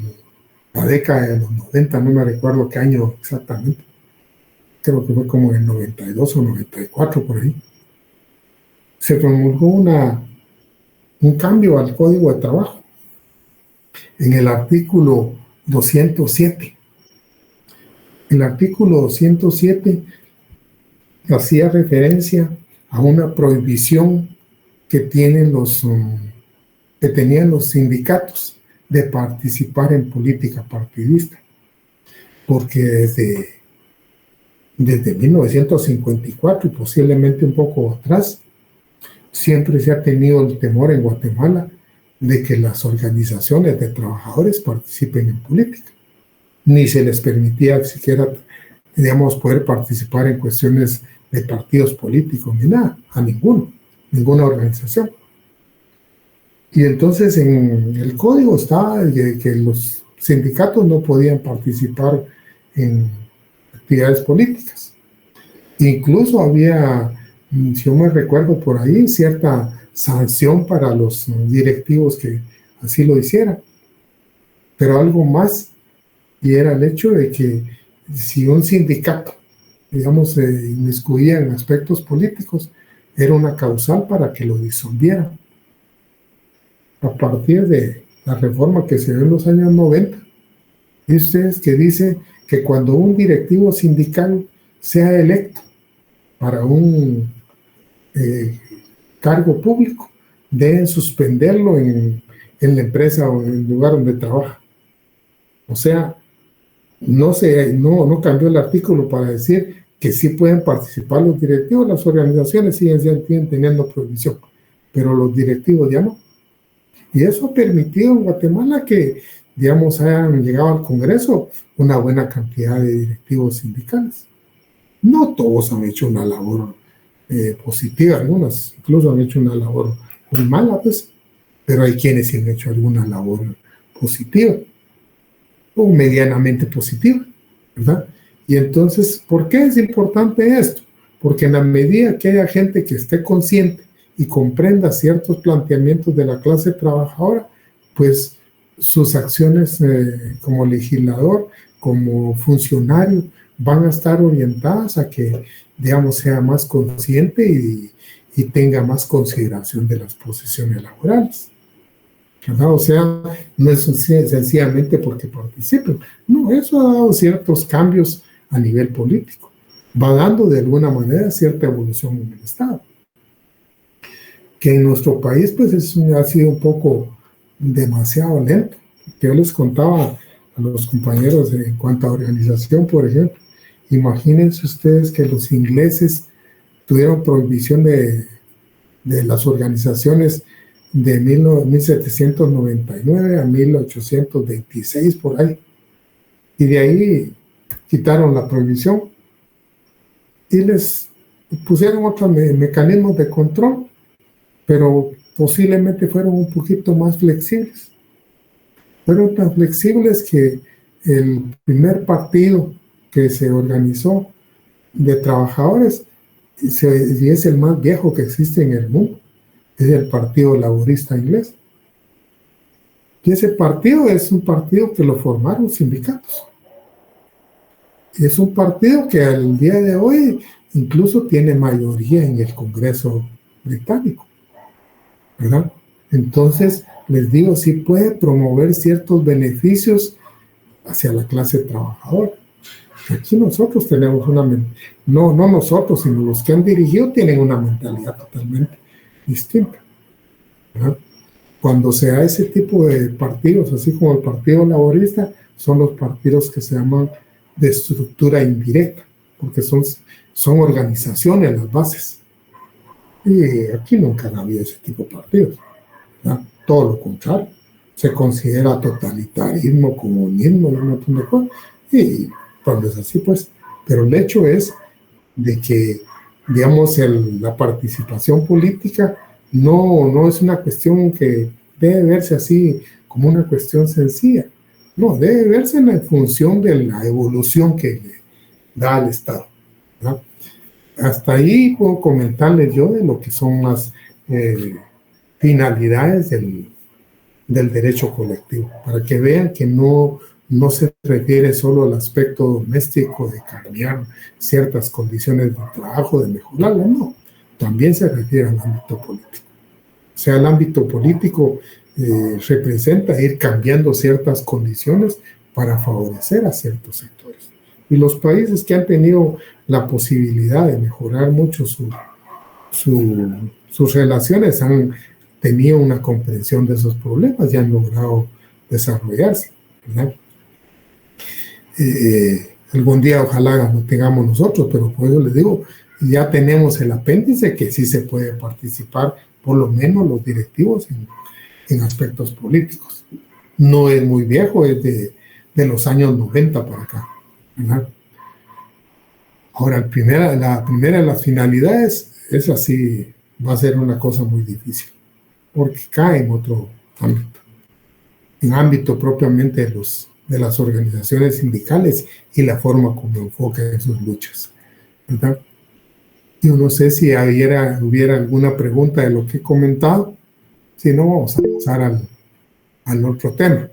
la década de los 90, no me recuerdo qué año exactamente, creo que fue como en el 92 o 94 por ahí, se promulgó un cambio al Código de Trabajo en el artículo 207. El artículo 207 hacía referencia a una prohibición que tenían los sindicatos de participar en política partidista, porque desde 1954 y posiblemente un poco atrás, siempre se ha tenido el temor en Guatemala de que las organizaciones de trabajadores participen en política. Ni se les permitía siquiera, digamos, poder participar en cuestiones de partidos políticos, ni nada, a ninguna organización. Y entonces en el código estaba que los sindicatos no podían participar en actividades políticas. Incluso había, si yo me recuerdo por ahí, cierta sanción para los directivos que así lo hicieran. Pero algo más, y era el hecho de que si un sindicato, digamos, se inmiscuía en aspectos políticos, era una causal para que lo disolvieran. A partir de la reforma que se dio en los años 90, ustedes que dice que cuando un directivo sindical sea electo para un cargo público, deben suspenderlo en la empresa o en el lugar donde trabaja. O sea, no cambió el artículo para decir que sí pueden participar los directivos, las organizaciones siguen teniendo prohibición, pero los directivos ya no. Y eso ha permitido en Guatemala que, digamos, hayan llegado al Congreso una buena cantidad de directivos sindicales. No todos han hecho una labor positiva, algunas incluso han hecho una labor muy mala, pues, pero hay quienes sí han hecho alguna labor positiva o medianamente positiva, ¿verdad? Y entonces, ¿por qué es importante esto? Porque en la medida que haya gente que esté consciente y comprenda ciertos planteamientos de la clase trabajadora, pues sus acciones como legislador, como funcionario, van a estar orientadas a que, digamos, sea más consciente y tenga más consideración de las posiciones laborales, ¿verdad? O sea, no es sencillamente porque participen. No, eso ha dado ciertos cambios a nivel político. Va dando de alguna manera cierta evolución en el Estado. Que en nuestro país, pues, ha sido un poco demasiado lento. Yo les contaba a los compañeros en cuanto a organización, por ejemplo, imagínense ustedes que los ingleses tuvieron prohibición de las organizaciones de 1799 a 1826, por ahí. Y de ahí quitaron la prohibición y les pusieron otros mecanismos de control, pero posiblemente fueron un poquito más flexibles. Fueron tan flexibles que el primer partido que se organizó de trabajadores y es el más viejo que existe en el mundo. Es el Partido Laborista Inglés. Y ese partido es un partido que lo formaron sindicatos. Y es un partido que al día de hoy incluso tiene mayoría en el Congreso británico, ¿verdad? Entonces, les digo, sí puede promover ciertos beneficios hacia la clase trabajadora. Aquí nosotros tenemos no nosotros, sino los que han dirigido tienen una mentalidad totalmente distinta, ¿verdad? Cuando se da ese tipo de partidos, así como el Partido Laborista, son los partidos que se llaman de estructura indirecta, porque son organizaciones las bases. Y aquí nunca ha habido ese tipo de partidos, ¿verdad? Todo lo contrario. Se considera totalitarismo, comunismo y un montón de cosas. Y cuando es así, pues. Pero el hecho es de que, digamos, la participación política no es una cuestión que debe verse así como una cuestión sencilla. No, debe verse en función de la evolución que le da al Estado, ¿verdad? Hasta ahí puedo comentarles yo de lo que son las finalidades del derecho colectivo, para que vean que no se refiere solo al aspecto doméstico de cambiar ciertas condiciones de trabajo, de mejorarlas, no, también se refiere al ámbito político. O sea, el ámbito político representa ir cambiando ciertas condiciones para favorecer a ciertos sectores. Y los países que han tenido la posibilidad de mejorar mucho sus relaciones han tenido una comprensión de esos problemas y han logrado desarrollarse, ¿verdad? Algún día ojalá lo tengamos nosotros, pero por eso les digo, ya tenemos el apéndice que sí se puede participar, por lo menos los directivos en aspectos políticos. No es muy viejo, es de los años 90 para acá, ¿verdad? Ahora, la primera de las finalidades, es así, va a ser una cosa muy difícil, porque cae en otro ámbito, en ámbito propiamente de las organizaciones sindicales y la forma como enfocan sus luchas, ¿verdad? Yo no sé si hubiera alguna pregunta de lo que he comentado, si no vamos a pasar al otro tema.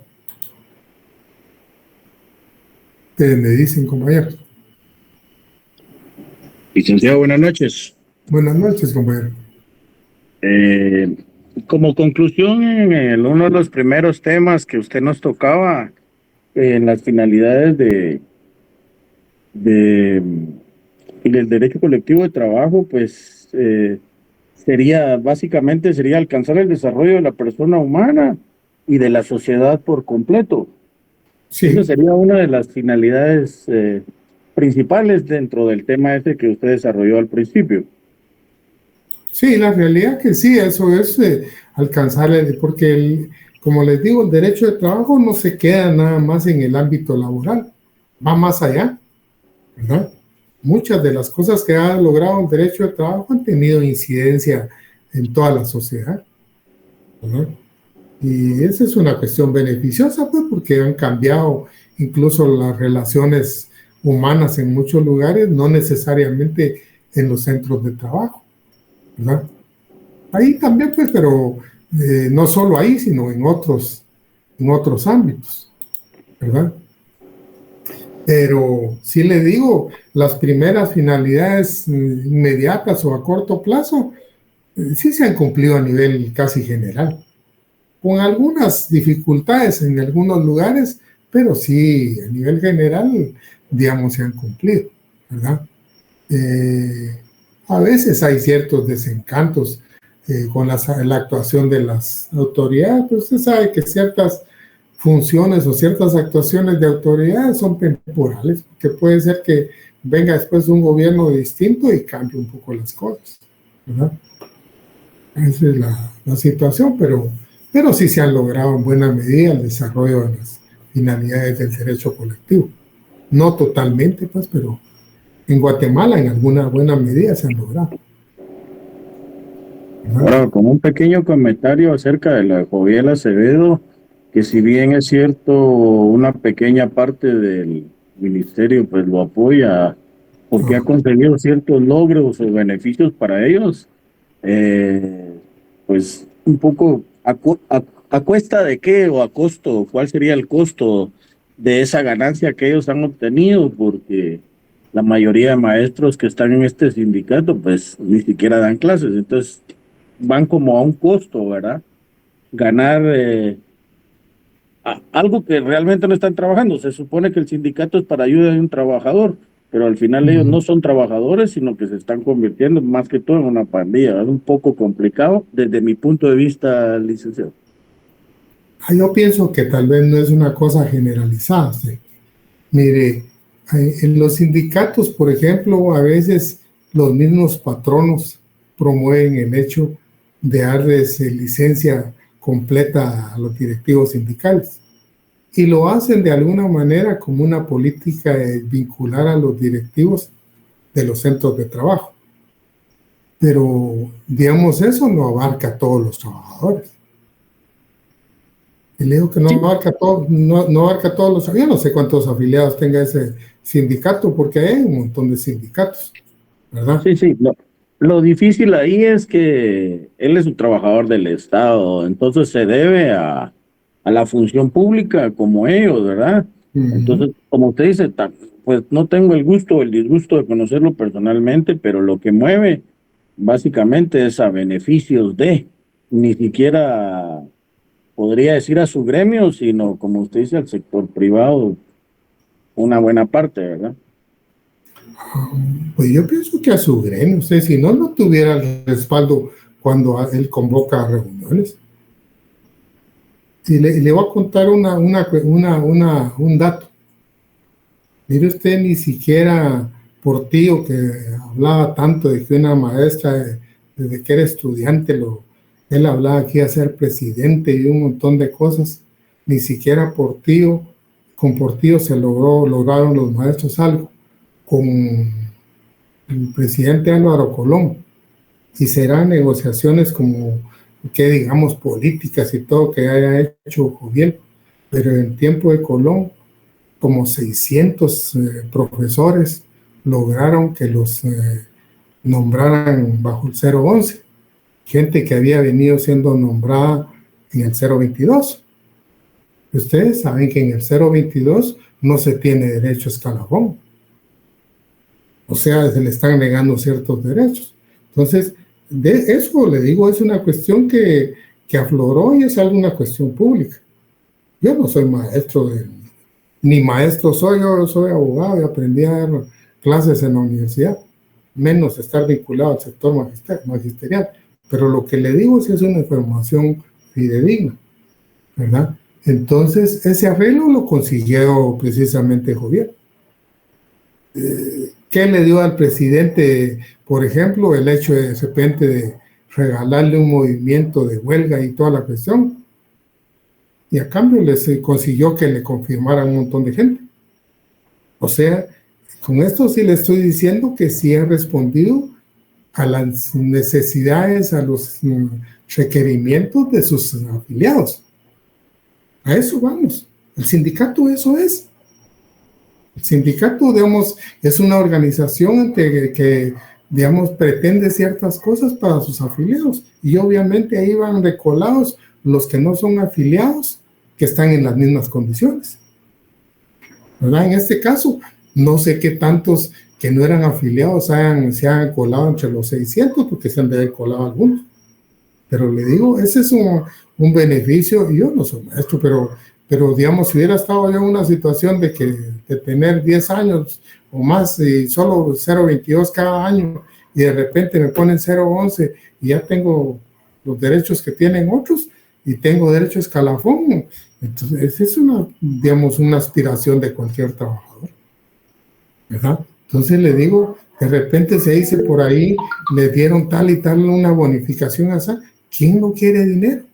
Ustedes me dicen, compañeros. Licenciado, buenas noches. Buenas noches, compañero. Como conclusión, en uno de los primeros temas que usted nos tocaba, en las finalidades del derecho colectivo de trabajo, pues básicamente sería alcanzar el desarrollo de la persona humana y de la sociedad por completo. Sí. Esa sería una de las finalidades principales dentro del tema ese que usted desarrolló al principio. Sí, la realidad que sí, eso es alcanzar, porque como les digo, el derecho de trabajo no se queda nada más en el ámbito laboral, va más allá, ¿verdad? Muchas de las cosas que ha logrado el derecho de trabajo han tenido incidencia en toda la sociedad, ¿verdad? Y esa es una cuestión beneficiosa, pues, porque han cambiado incluso las relaciones humanas en muchos lugares, no necesariamente en los centros de trabajo, ¿verdad? Ahí también, pues, pero no solo ahí, sino en otros ámbitos, ¿verdad? Pero sí le digo, las primeras finalidades inmediatas o a corto plazo sí se han cumplido a nivel casi general, con algunas dificultades en algunos lugares, pero sí, a nivel general, digamos, se han cumplido, ¿verdad? A veces hay ciertos desencantos con la actuación de las autoridades, pero usted sabe que ciertas funciones o ciertas actuaciones de autoridades son temporales, que puede ser que venga después un gobierno distinto y cambie un poco las cosas, ¿verdad? Esa es la situación, pero sí se han logrado en buena medida el desarrollo de las finalidades del derecho colectivo. No totalmente, pues, pero en Guatemala en alguna buena medida se han logrado. Ahora, como un pequeño comentario acerca de la Joviel Acevedo, que si bien es cierto, una pequeña parte del ministerio pues lo apoya porque ha conseguido ciertos logros o beneficios para ellos, pues un poco a cuesta de qué o a costo, cuál sería el costo de esa ganancia que ellos han obtenido, porque la mayoría de maestros que están en este sindicato pues ni siquiera dan clases, entonces van como a un costo, ¿verdad? Ganar algo que realmente no están trabajando. Se supone que el sindicato es para ayuda de un trabajador, pero al final ellos no son trabajadores, sino que se están convirtiendo más que todo en una pandilla. Es un poco complicado desde mi punto de vista, licenciado. Yo pienso que tal vez no es una cosa generalizada. ¿Sí? Mire, en los sindicatos, por ejemplo, a veces los mismos patronos promueven el hecho de darles licencia completa a los directivos sindicales. Y lo hacen de alguna manera como una política de vincular a los directivos de los centros de trabajo. Pero, digamos, eso no abarca a todos los trabajadores. Y le digo que no abarca, no abarca a todos los... Yo no sé cuántos afiliados tenga ese sindicato, porque hay un montón de sindicatos, ¿verdad? Sí, sí. Lo difícil ahí es que él es un trabajador del Estado, entonces se debe a la función pública como ellos, ¿verdad? Entonces, como usted dice, pues no tengo el gusto o el disgusto de conocerlo personalmente, pero lo que mueve básicamente es a beneficios de, ni siquiera podría decir a su gremio, sino como usted dice, al sector privado, una buena parte, ¿verdad? Pues yo pienso que a su gremio, usted si no, no tuviera el respaldo cuando él convoca a reuniones. Y le voy a contar un dato. Mire usted, ni siquiera Portillo, que hablaba tanto de que una maestra desde que era estudiante, él hablaba que iba a ser presidente y un montón de cosas, ni siquiera Portillo, con Portillo lograron los maestros algo, con el presidente Álvaro Colón, y serán negociaciones como, que digamos, políticas y todo que haya hecho Joviel, pero en tiempo de Colón, como 600 profesores lograron que los nombraran bajo el 011, gente que había venido siendo nombrada en el 022. Ustedes saben que en el 022 no se tiene derecho a escalafón. O sea, se le están negando ciertos derechos. Entonces, de eso le digo, es una cuestión que afloró y es una cuestión pública. Yo no soy maestro ni maestro soy, yo soy abogado y aprendí a dar clases en la universidad, menos estar vinculado al sector magisterial. Pero lo que le digo es una información fidedigna, ¿verdad? Entonces, ese arreglo lo consiguió precisamente Joviel. ¿Qué le dio al presidente, por ejemplo, el hecho de repente de regalarle un movimiento de huelga y toda la cuestión? Y a cambio les consiguió que le confirmaran un montón de gente. O sea, con esto sí le estoy diciendo que sí ha respondido a las necesidades, a los requerimientos de sus afiliados. A eso vamos. El sindicato eso es. El sindicato, digamos, es una organización que, digamos, pretende ciertas cosas para sus afiliados. Y obviamente ahí van recolados los que no son afiliados, que están en las mismas condiciones. ¿Verdad? En este caso, no sé qué tantos que no eran afiliados se han colado entre los 600, porque se han de haber colado algunos. Pero le digo, ese es un beneficio. Yo no soy maestro, pero digamos, si hubiera estado yo en una situación de tener 10 años o más y solo 0.22 cada año y de repente me ponen 0.11 y ya tengo los derechos que tienen otros y tengo derecho a escalafón, entonces es digamos, una aspiración de cualquier trabajador, ¿verdad? Entonces le digo, de repente se dice por ahí, le dieron tal y tal una bonificación así. ¿Quién no quiere dinero?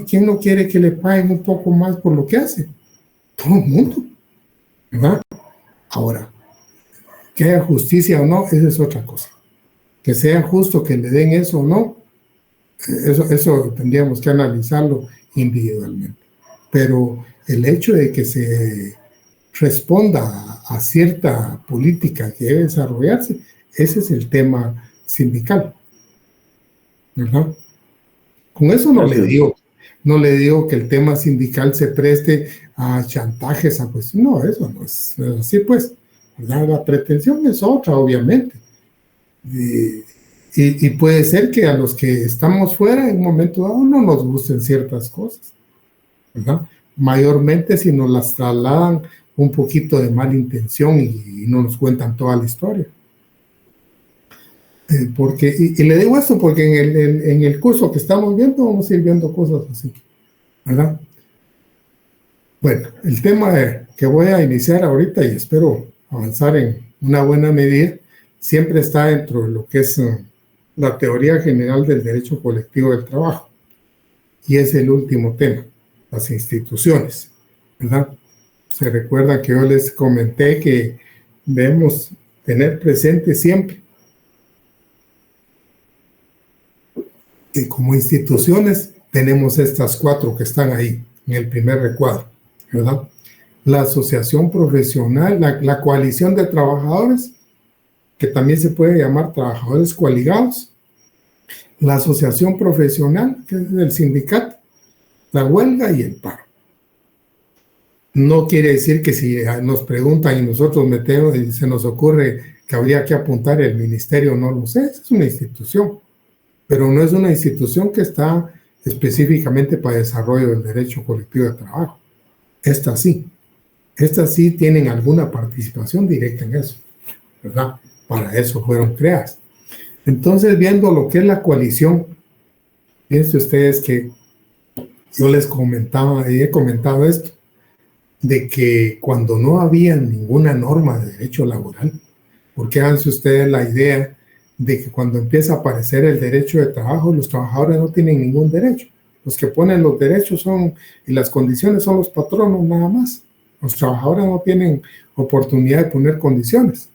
¿Quién no quiere que le paguen un poco más por lo que hace? Todo el mundo, ¿verdad? Ahora, que haya justicia o no, esa es otra cosa. Que sea justo que le den eso o no, eso tendríamos que analizarlo individualmente. Pero el hecho de que se responda a cierta política que debe desarrollarse, ese es el tema sindical, ¿verdad? Con eso no le digo que el tema sindical se preste a chantajes, a pues no, eso no es así, pues, ¿verdad? La pretensión es otra, obviamente. Y puede ser que a los que estamos fuera en un momento dado no nos gusten ciertas cosas, ¿verdad? Mayormente si nos las trasladan un poquito de mala intención y no nos cuentan toda la historia. Y le digo esto porque en el curso que estamos viendo vamos a ir viendo cosas así, ¿verdad? Bueno, el tema que voy a iniciar ahorita y espero avanzar en una buena medida, siempre está dentro de lo que es la teoría general del derecho colectivo del trabajo. Y es el último tema, las instituciones, ¿verdad? Se recuerda que yo les comenté que debemos tener presente siempre que como instituciones tenemos estas 4 que están ahí en el primer recuadro, ¿verdad? La asociación profesional, la coalición de trabajadores, que también se puede llamar trabajadores coaligados, la asociación profesional, que es el sindicato, la huelga y el paro. No quiere decir que si nos preguntan y nosotros metemos y se nos ocurre que habría que apuntar el ministerio, no lo sé, es una institución, pero no es una institución que está específicamente para el desarrollo del derecho colectivo de trabajo. Estas sí tienen alguna participación directa en eso, ¿verdad? Para eso fueron creadas. Entonces, viendo lo que es la coalición, piensen ustedes que yo les he comentado esto, de que cuando no había ninguna norma de derecho laboral, porque háganse ustedes la idea de que cuando empieza a aparecer el derecho de trabajo, los trabajadores no tienen ningún derecho. Los que ponen los derechos y las condiciones son los patronos nada más. Los trabajadores no tienen oportunidad de poner condiciones.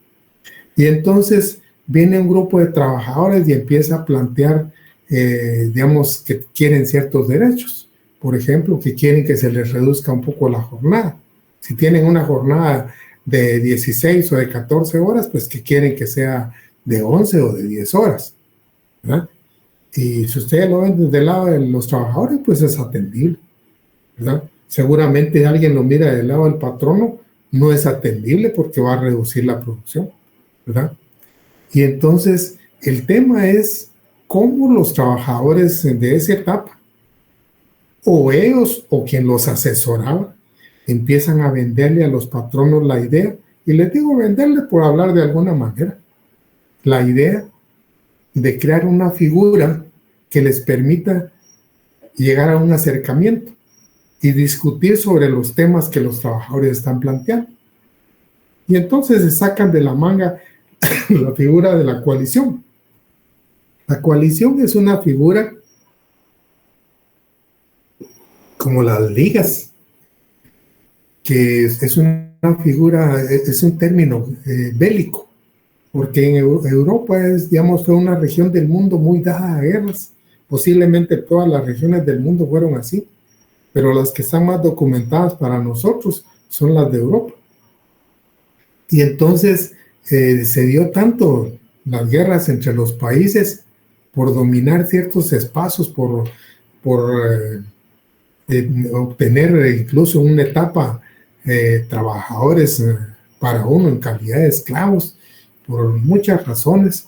Y entonces viene un grupo de trabajadores y empieza a plantear, digamos, que quieren ciertos derechos. Por ejemplo, que quieren que se les reduzca un poco la jornada. Si tienen una jornada de 16 o de 14 horas, pues que quieren que sea de 11 o de 10 horas, ¿verdad? Y si ustedes lo ven desde el lado de los trabajadores, pues es atendible, ¿verdad? Seguramente alguien lo mira del lado del patrono, no es atendible porque va a reducir la producción, ¿verdad? Y entonces el tema es cómo los trabajadores de esa etapa, o ellos o quien los asesoraba, empiezan a venderle a los patronos la idea, y les digo venderle por hablar de alguna manera, la idea de crear una figura que les permita llegar a un acercamiento y discutir sobre los temas que los trabajadores están planteando. Y entonces se sacan de la manga la figura de la coalición. La coalición es una figura como las ligas, que es una figura, es un término bélico, porque en Europa digamos, fue una región del mundo muy dada a guerras. Posiblemente todas las regiones del mundo fueron así, pero las que están más documentadas para nosotros son las de Europa. Y entonces se dio tanto las guerras entre los países por dominar ciertos espacios, por obtener incluso una etapa trabajadores para uno en calidad de esclavos, por muchas razones.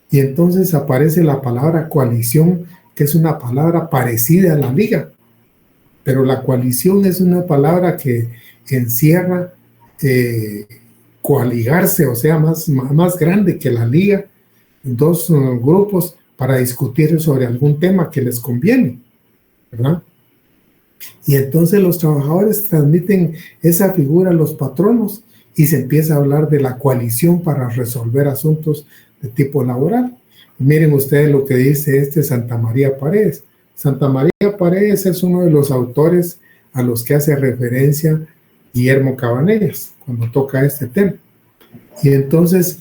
Y entonces aparece la palabra coalición, que es una palabra parecida a la liga, pero la coalición es una palabra que encierra coaligarse, o sea, más grande que la liga, dos grupos para discutir sobre algún tema que les conviene, ¿verdad? Y entonces los trabajadores transmiten esa figura a los patronos y se empieza a hablar de la coalición para resolver asuntos de tipo laboral. Miren ustedes lo que dice Santa María Paredes. Santa María Paredes es uno de los autores a los que hace referencia Guillermo Cabanellas cuando toca este tema. Y entonces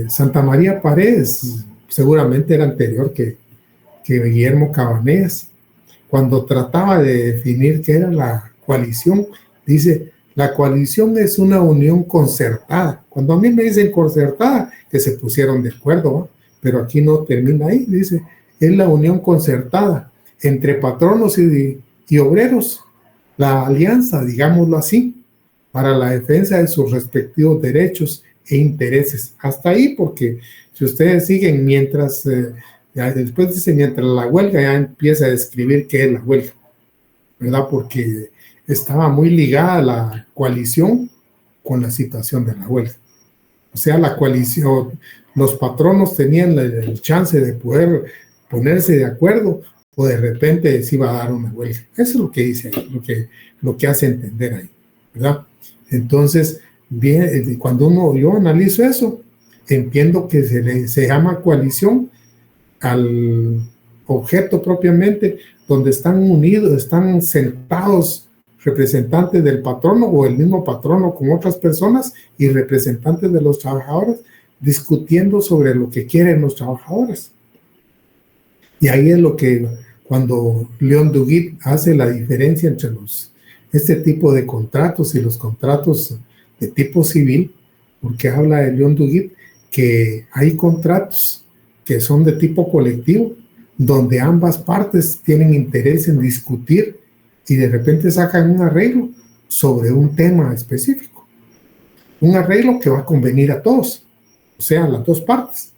Santa María Paredes seguramente era anterior que Guillermo Cabanellas. Cuando trataba de definir qué era la coalición, dice, La coalición es una unión concertada. Cuando a mí me dicen concertada, que se pusieron de acuerdo, ¿no? Pero aquí no termina ahí, dice, es la unión concertada entre patronos y obreros, la alianza, digámoslo así, para la defensa de sus respectivos derechos e intereses. Hasta ahí, porque si ustedes siguen mientras, después dice, mientras la huelga, ya empieza a describir qué es la huelga, ¿verdad? Porque estaba muy ligada la coalición con la situación de la huelga. O sea, la coalición, los patronos tenían el chance de poder ponerse de acuerdo o de repente se iba a dar una huelga. Eso es lo que dice ahí, lo que hace entender ahí, ¿verdad? Entonces, bien, cuando yo analizo eso, entiendo que se llama coalición al objeto propiamente, donde están unidos, están sentados representantes del patrono o el mismo patrono con otras personas y representantes de los trabajadores discutiendo sobre lo que quieren los trabajadores. Y ahí es lo que cuando Leon Duguid hace la diferencia entre este tipo de contratos y los contratos de tipo civil, porque habla de Leon Duguid que hay contratos que son de tipo colectivo, donde ambas partes tienen interés en discutir y de repente sacan un arreglo sobre un tema específico. Un arreglo que va a convenir a todos, o sea, a las dos partes.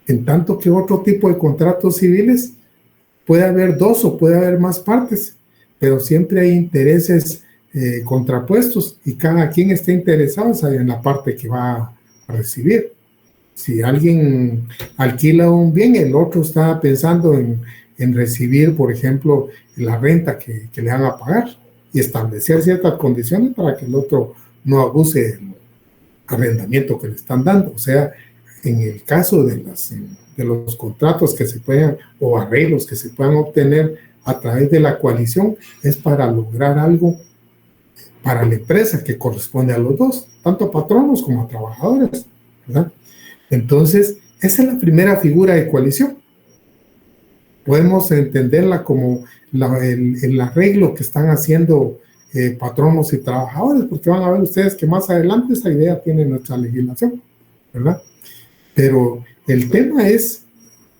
En tanto que otro tipo de contratos civiles puede haber dos o puede haber más partes, pero siempre hay intereses contrapuestos y cada quien está interesado en la parte que va a recibir. Si alguien alquila un bien, el otro está pensando en recibir, por ejemplo, la renta que le van a pagar y establecer ciertas condiciones para que el otro no abuse del arrendamiento que le están dando. O sea, en el caso de los contratos que se puedan o arreglos que se puedan obtener a través de la coalición, es para lograr algo para la empresa que corresponde a los dos, tanto a patronos como a trabajadores, ¿verdad? Entonces, esa es la primera figura de coalición. Podemos entenderla como el arreglo que están haciendo patronos y trabajadores, porque van a ver ustedes que más adelante esa idea tiene nuestra legislación, ¿verdad? Pero el tema es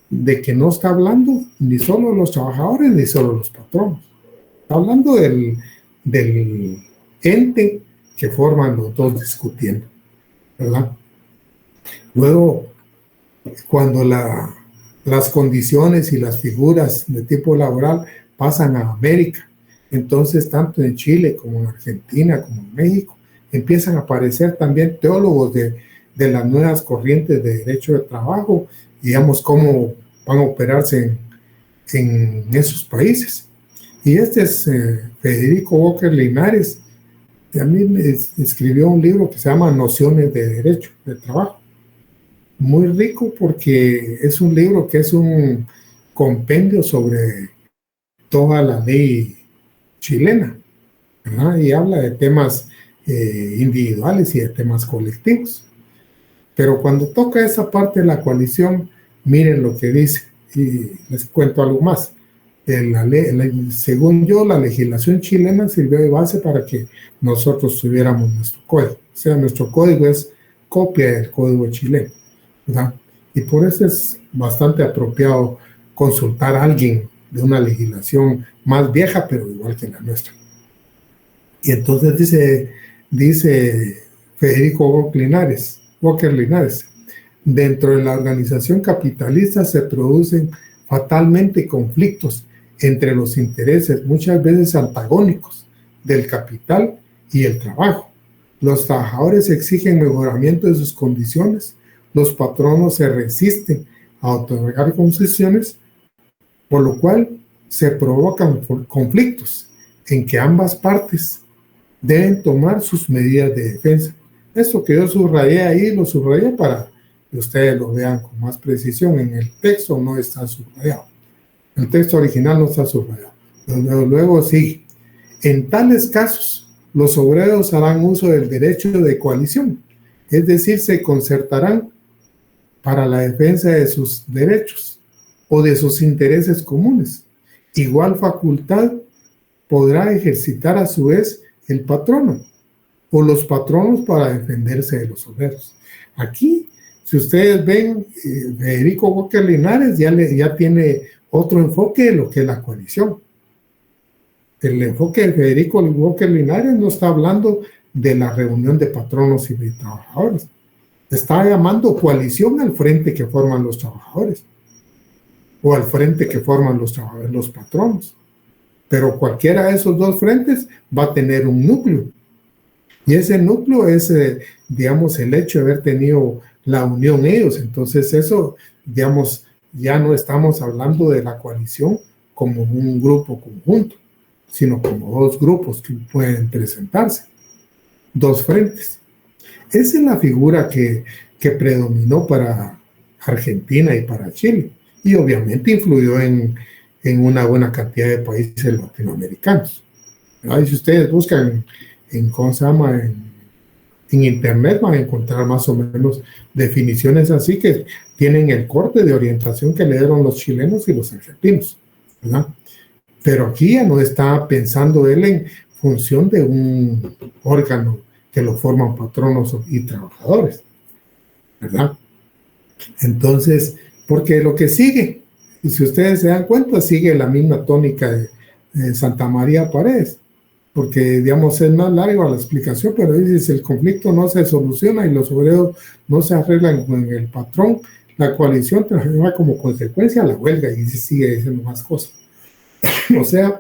de que no está hablando ni solo los trabajadores ni solo los patronos. Está hablando del ente que forman los dos discutiendo, ¿verdad? Luego, cuando las condiciones y las figuras de tipo laboral pasan a América, entonces tanto en Chile como en Argentina como en México empiezan a aparecer también teólogos de las nuevas corrientes de derecho de trabajo, digamos, cómo van a operarse en esos países. Y este es Federico Walker Linares, que a mí me escribió un libro que se llama Nociones de Derecho de Trabajo. Muy rico porque es un libro que es un compendio sobre toda la ley chilena, ¿verdad? Y habla de temas individuales y de temas colectivos. Pero cuando toca esa parte de la coalición, miren lo que dice, y les cuento algo más. Según yo, la legislación chilena sirvió de base para que nosotros tuviéramos nuestro código. O sea, nuestro código es copia del código chileno, ¿verdad? Y por eso es bastante apropiado consultar a alguien de una legislación más vieja, pero igual que la nuestra. Y entonces dice Federico Walker Linares, dentro de la organización capitalista se producen fatalmente conflictos entre los intereses, muchas veces antagónicos, del capital y el trabajo. Los trabajadores exigen mejoramiento de sus condiciones, los patronos se resisten a otorgar concesiones, por lo cual se provocan conflictos en que ambas partes deben tomar sus medidas de defensa. Esto que yo subrayé ahí, lo subrayé para que ustedes lo vean con más precisión. En el texto no está subrayado. El texto original no está subrayado. Luego sí. En tales casos, los obreros harán uso del derecho de coalición, es decir, se concertarán para la defensa de sus derechos o de sus intereses comunes. Igual facultad podrá ejercitar a su vez el patrono, o los patronos para defenderse de los obreros. Aquí, si ustedes ven, Federico Walker Linares ya tiene otro enfoque de lo que es la coalición. El enfoque de Federico Walker Linares no está hablando de la reunión de patronos y de trabajadores. Está llamando coalición al frente que forman los trabajadores o al frente que forman los patronos. Pero cualquiera de esos dos frentes va a tener un núcleo. Y ese núcleo es, digamos, el hecho de haber tenido la unión ellos. Entonces eso, digamos, ya no estamos hablando de la coalición como un grupo conjunto, sino como dos grupos que pueden presentarse, dos frentes. Esa es la figura que predominó para Argentina y para Chile, y obviamente influyó en una buena cantidad de países latinoamericanos. Y si ustedes buscan ¿cómo se llama? En internet van a encontrar más o menos definiciones así que tienen el corte de orientación que le dieron los chilenos y los argentinos, ¿verdad? Pero aquí ya no está pensando él en función de un órgano que lo forman patronos y trabajadores, ¿verdad? Entonces, porque lo que sigue, y si ustedes se dan cuenta, sigue la misma tónica de Santa María Paredes, porque, digamos, es más larga la explicación, pero dice, si el conflicto no se soluciona y los obreros no se arreglan con el patrón, la coalición traerá como consecuencia la huelga, y sigue diciendo más cosas. O sea,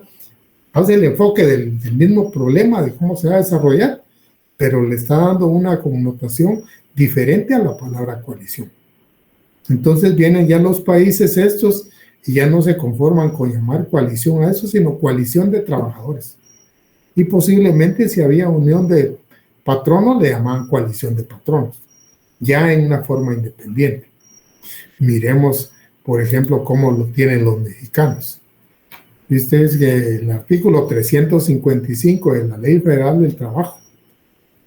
hace el enfoque del mismo problema de cómo se va a desarrollar, pero le está dando una connotación diferente a la palabra coalición. Entonces vienen ya los países estos y ya no se conforman con llamar coalición a eso, sino coalición de trabajadores. Y posiblemente si había unión de patronos, le llamaban coalición de patronos, ya en una forma independiente. Miremos, por ejemplo, cómo lo tienen los mexicanos. Viste, es que el artículo 355 de la Ley Federal del Trabajo,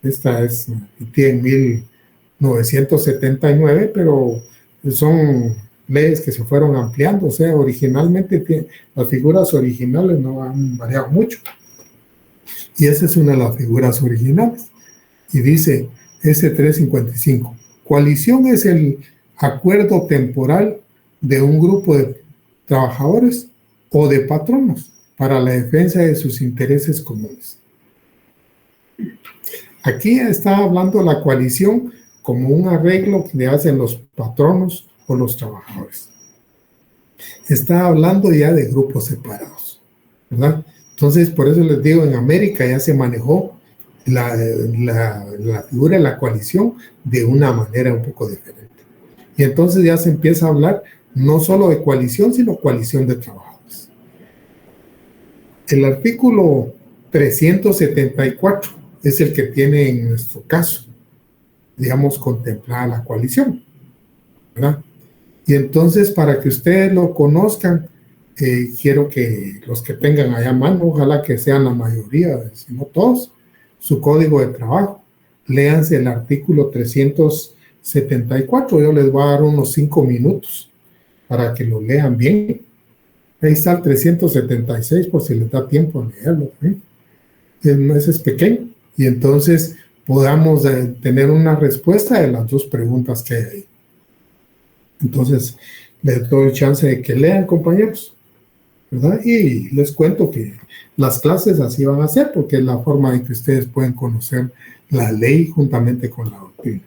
esta es en 1979, pero son leyes que se fueron ampliando, o sea, originalmente las figuras originales no han variado mucho. Y esa es una de las figuras originales. Y dice S355, coalición es el acuerdo temporal de un grupo de trabajadores o de patronos para la defensa de sus intereses comunes. Aquí está hablando la coalición como un arreglo que hacen los patronos o los trabajadores. Está hablando ya de grupos separados, ¿verdad? Entonces, por eso les digo, en América ya se manejó la figura de la coalición de una manera un poco diferente. Y entonces ya se empieza a hablar no solo de coalición, sino coalición de trabajadores. El artículo 374 es el que tiene en nuestro caso, digamos, contemplada la coalición, ¿verdad? Y entonces, para que ustedes lo conozcan, quiero que los que tengan allá a mano, ojalá que sean la mayoría, si no todos, su código de trabajo. Léanse el artículo 374. Yo les voy a dar unos 5 minutos para que lo lean bien. Ahí está el 376 por si les da tiempo a leerlo. Ese es pequeño. Y entonces podamos tener una respuesta de las dos preguntas que hay ahí. Entonces, les doy chance de que lean, compañeros, ¿verdad? Y les cuento que las clases así van a ser, porque es la forma en que ustedes pueden conocer la ley juntamente con la doctrina.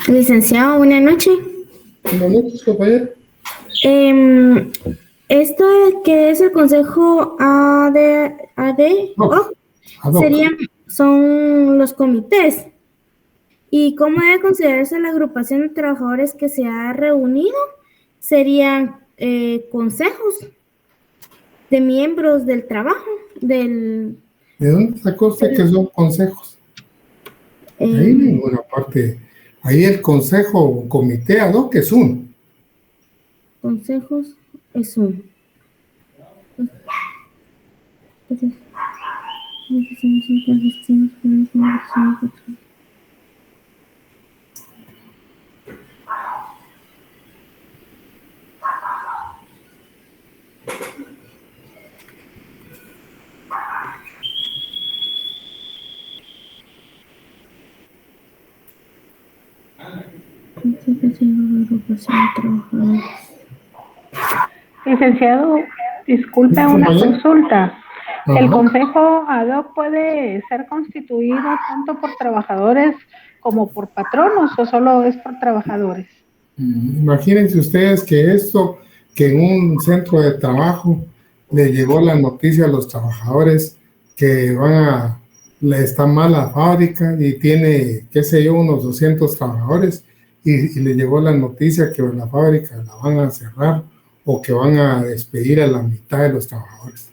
Licenciado, buenas noches. Buenas noches, compañero. Esto que es el Consejo ADHOC son los comités. ¿Y cómo debe considerarse la agrupación de trabajadores que se ha reunido? Serían consejos de miembros del trabajo. ¿De dónde sacó usted que son consejos? Ahí ninguna parte. Ahí el consejo o comité ad hoc es uno. Consejos es uno. Licenciado, disculpe una consulta. ¿El consejo ad hoc puede ser constituido tanto por trabajadores como por patronos o solo es por trabajadores? Imagínense ustedes que en un centro de trabajo le llegó la noticia a los trabajadores que está mal la fábrica y tiene, qué sé yo, unos 200 trabajadores y le llegó la noticia que la fábrica la van a cerrar o que van a despedir a la mitad de los trabajadores.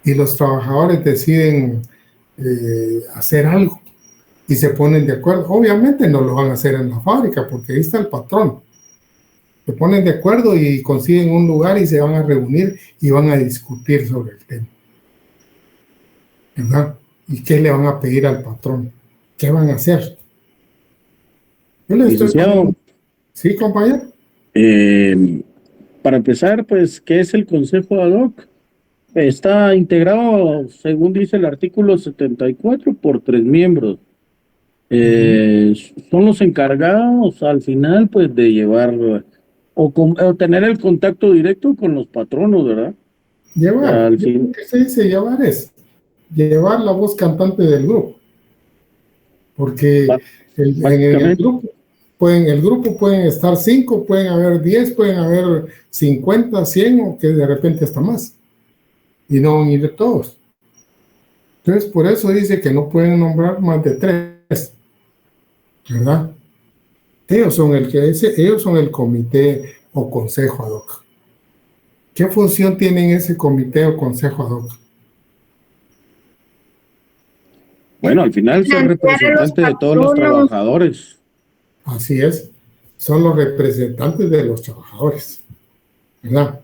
Y los trabajadores deciden hacer algo y se ponen de acuerdo. Obviamente no lo van a hacer en la fábrica porque ahí está el patrón. Se ponen de acuerdo y consiguen un lugar y se van a reunir y van a discutir sobre el tema. ¿Verdad? ¿Y qué le van a pedir al patrón? ¿Qué van a hacer? Yo le estoy... Sí, compañero. Para empezar, pues, ¿qué es el Consejo ad hoc? Está integrado, según dice el artículo 74, por 3 miembros. Son los encargados al final, pues, de llevar o tener el contacto directo con los patronos, ¿verdad? Llevar, lo que se dice llevar es llevar la voz cantante del grupo. Porque en el grupo pueden estar 5, pueden haber 10, pueden haber 50, 100 o que de repente hasta más. Y no van a ir todos. Entonces, por eso dice que no pueden nombrar más de 3. ¿Verdad? Ellos son el comité o consejo ad hoc. ¿Qué función tienen ese comité o consejo ad hoc? Bueno, al final son representantes de todos los trabajadores. Así es, son los representantes de los trabajadores, ¿verdad?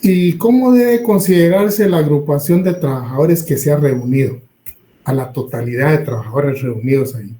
¿Y cómo debe considerarse la agrupación de trabajadores que se ha reunido? A la totalidad de trabajadores reunidos ahí.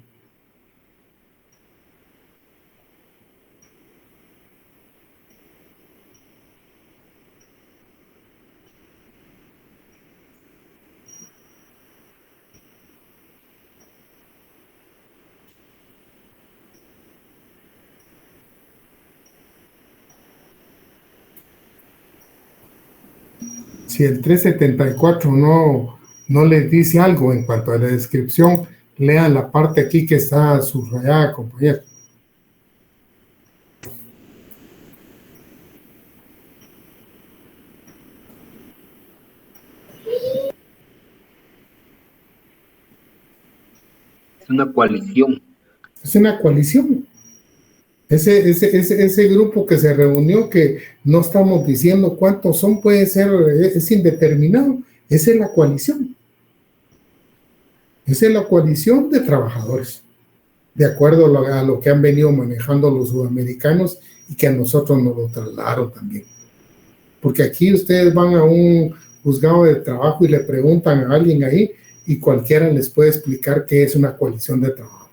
Si el 374 no les dice algo en cuanto a la descripción, lean la parte aquí que está subrayada, compañero. Es una coalición. Es una coalición. Ese grupo que se reunió, que no estamos diciendo cuántos son, puede ser, es indeterminado. Esa es la coalición. Esa es la coalición de trabajadores, de acuerdo a lo que han venido manejando los sudamericanos y que a nosotros nos lo trasladaron también. Porque aquí ustedes van a un juzgado de trabajo y le preguntan a alguien ahí y cualquiera les puede explicar qué es una coalición de trabajadores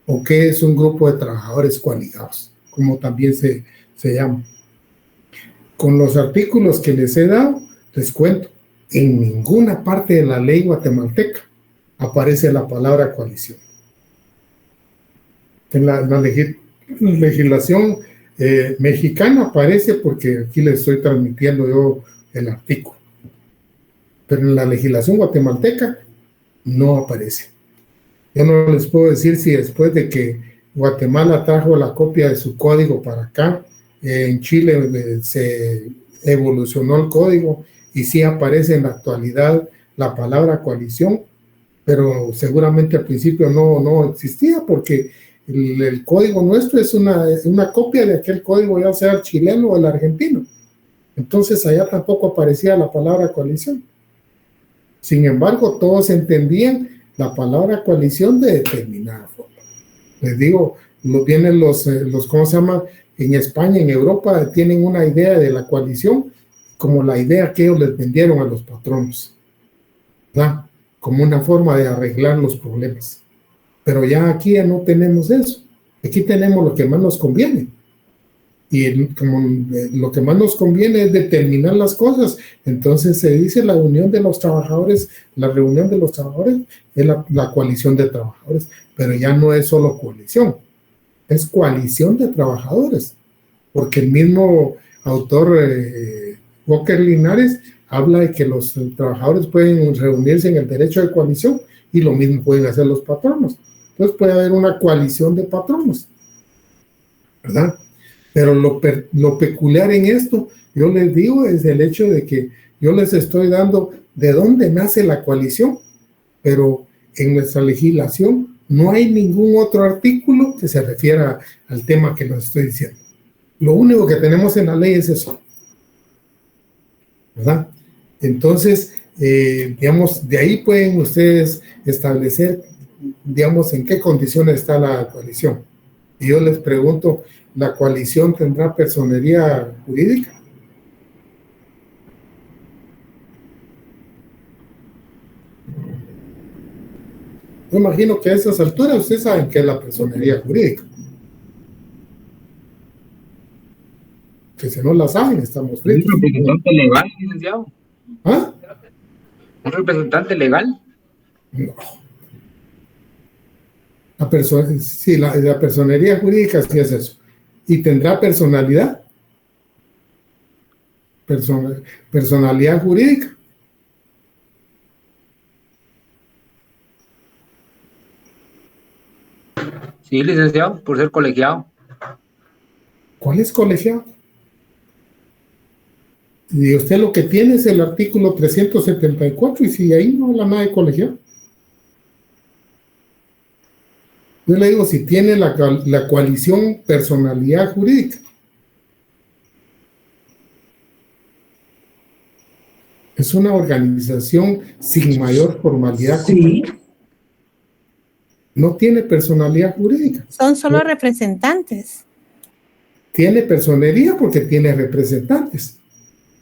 o qué es un grupo de trabajadores coaligados, como también se llama. Con los artículos que les he dado, les cuento, en ninguna parte de la ley guatemalteca aparece la palabra coalición. En la legislación mexicana aparece porque aquí les estoy transmitiendo yo el artículo. Pero en la legislación guatemalteca no aparece. Yo no les puedo decir si después de que Guatemala trajo la copia de su código para acá, en Chile se evolucionó el código y sí aparece en la actualidad la palabra coalición, pero seguramente al principio no existía porque el código nuestro es una copia de aquel código, ya sea el chileno o el argentino. Entonces allá tampoco aparecía la palabra coalición. Sin embargo, todos entendían la palabra coalición de determinada forma. Les digo, vienen los ¿cómo se llama? En España, en Europa, tienen una idea de la coalición como la idea que ellos les vendieron a los patronos, ¿verdad? Como una forma de arreglar los problemas. Pero ya aquí ya no tenemos eso. Aquí tenemos lo que más nos conviene. Y como lo que más nos conviene es determinar las cosas, entonces se dice la unión de los trabajadores, la reunión de los trabajadores es la coalición de trabajadores, pero ya no es solo coalición, es coalición de trabajadores, porque el mismo autor Walker Linares habla de que los trabajadores pueden reunirse en el derecho de coalición y lo mismo pueden hacer los patronos. Entonces puede haber una coalición de patronos, ¿verdad? Pero lo peculiar en esto, yo les digo, es el hecho de que yo les estoy dando de dónde nace la coalición, pero en nuestra legislación no hay ningún otro artículo que se refiera al tema que les estoy diciendo. Lo único que tenemos en la ley es eso, ¿verdad? Entonces, digamos, de ahí pueden ustedes establecer, digamos, en qué condiciones está la coalición. Y yo les pregunto, ¿la coalición tendrá personería jurídica? Yo imagino que a esas alturas ustedes saben qué es la personería jurídica. Que si no la saben, estamos fritos. ¿Un representante legal, licenciado? ¿Ah? ¿Un representante legal? No. Sí, la personería jurídica sí es eso. ¿Y tendrá personalidad? Personalidad jurídica. Sí, licenciado, por ser colegiado. ¿Cuál es colegiado? Y usted lo que tiene es el artículo 374 y si ahí no habla nada de colegiado. Yo le digo si tiene la coalición personalidad jurídica. Es una organización sin mayor formalidad. Sí. No tiene personalidad jurídica. Son solo representantes. Tiene personería porque tiene representantes,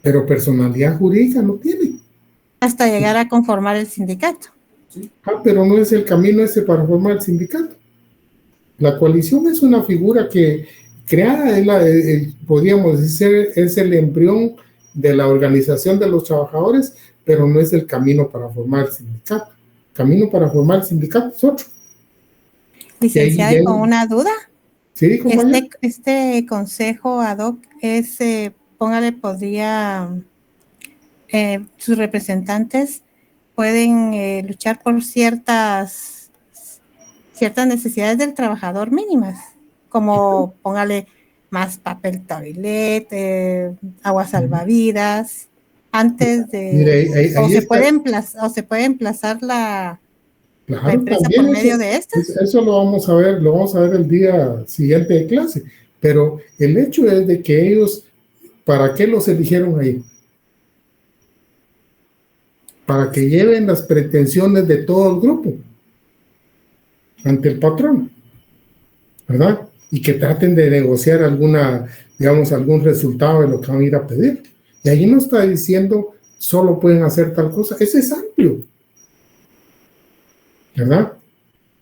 pero personalidad jurídica no tiene. Hasta llegar a conformar el sindicato. Pero no es el camino ese para formar el sindicato. La coalición es una figura que creada, podríamos decir, es el embrión de la organización de los trabajadores, pero no es el camino para formar el sindicato. El camino para formar el sindicato es otro. Licenciada, y con una duda. Sí, compañero. Este consejo ad hoc es, póngale, sus representantes pueden luchar por ciertas necesidades del trabajador mínimas, como póngale más papel toilet, agua salvavidas, antes de... Mire, se puede emplazar la Claro, empresa también por medio de estas. Eso lo vamos a ver el día siguiente de clase, pero el hecho es de que ellos, ¿para qué los eligieron ahí? Para que lleven las pretensiones de todo el grupo ante el patrón, ¿verdad? Y que traten de negociar algún resultado de lo que van a ir a pedir. Y ahí no está diciendo solo pueden hacer tal cosa, ese es amplio, ¿verdad?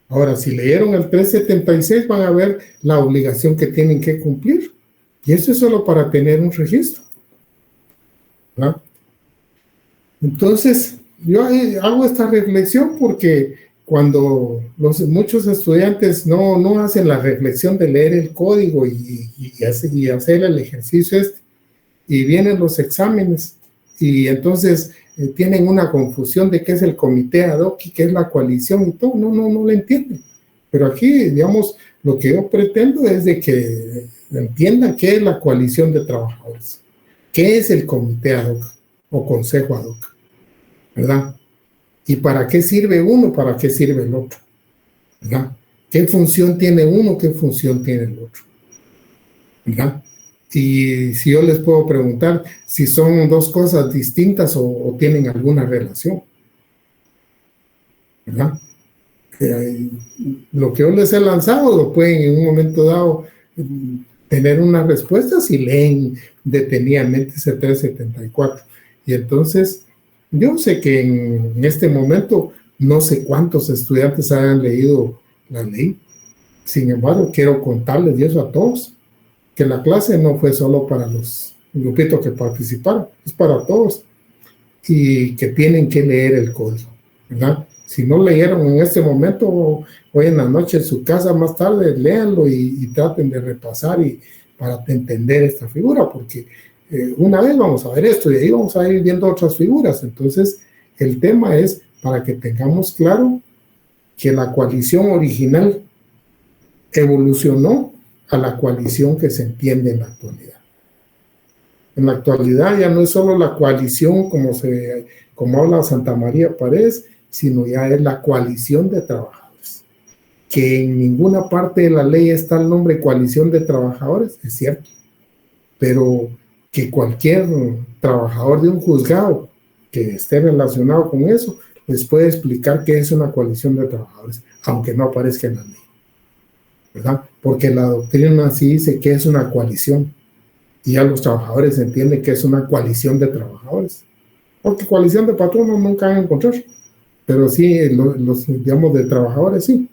Ahora, si leyeron el 376 van a ver la obligación que tienen que cumplir. Y eso es solo para tener un registro, ¿verdad? Entonces, yo hago esta reflexión porque cuando muchos estudiantes no hacen la reflexión de leer el código y hacer el ejercicio y vienen los exámenes y entonces tienen una confusión de qué es el comité ad hoc y qué es la coalición y todo, no lo entienden. Pero aquí, digamos, lo que yo pretendo es de que entiendan qué es la coalición de trabajadores, qué es el comité ad hoc o consejo ad hoc, ¿verdad? Y para qué sirve uno, para qué sirve el otro, ¿verdad? ¿Qué función tiene uno, qué función tiene el otro? ¿Verdad? Y si yo les puedo preguntar si son dos cosas distintas o tienen alguna relación, ¿verdad? Lo que yo les he lanzado lo pueden en un momento dado tener una respuesta si leen detenidamente ese 374. Y entonces, yo sé que en este momento no sé cuántos estudiantes hayan leído la ley. Sin embargo, quiero contarles y eso a todos, que la clase no fue solo para los grupitos que participaron, es para todos, y que tienen que leer el código, ¿verdad? Si no leyeron en este momento, hoy en la noche en su casa más tarde, léanlo y traten de repasar y para entender esta figura, porque una vez vamos a ver esto y ahí vamos a ir viendo otras figuras. Entonces, el tema es para que tengamos claro que la coalición original evolucionó a la coalición que se entiende en la actualidad. En la actualidad ya no es solo la coalición como habla Santa María Párez, sino ya es la coalición de trabajadores. Que en ninguna parte de la ley está el nombre coalición de trabajadores, es cierto, pero que cualquier trabajador de un juzgado que esté relacionado con eso les puede explicar qué es una coalición de trabajadores, aunque no aparezca en la ley, ¿verdad? Porque la doctrina sí dice que es una coalición y ya los trabajadores entienden que es una coalición de trabajadores, porque coalición de patronos nunca van a encontrar, pero sí los digamos de trabajadores sí.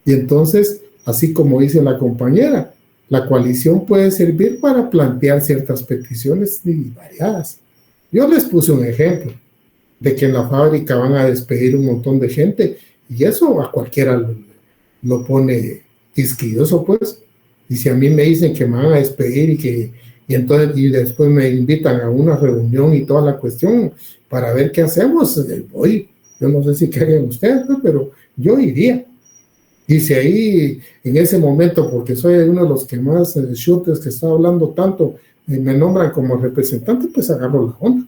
Y entonces, así como dice la compañera, la coalición puede servir para plantear ciertas peticiones variadas. Yo les puse un ejemplo de que en la fábrica van a despedir un montón de gente y eso a cualquiera lo pone quisquilloso, pues. Y si a mí me dicen que me van a despedir y después me invitan a una reunión y toda la cuestión para ver qué hacemos, voy. Yo no sé si creen ustedes, pero yo iría. Y si ahí, en ese momento, porque soy uno de los que más shooters que está hablando tanto, me nombran como representante, pues agarro la onda,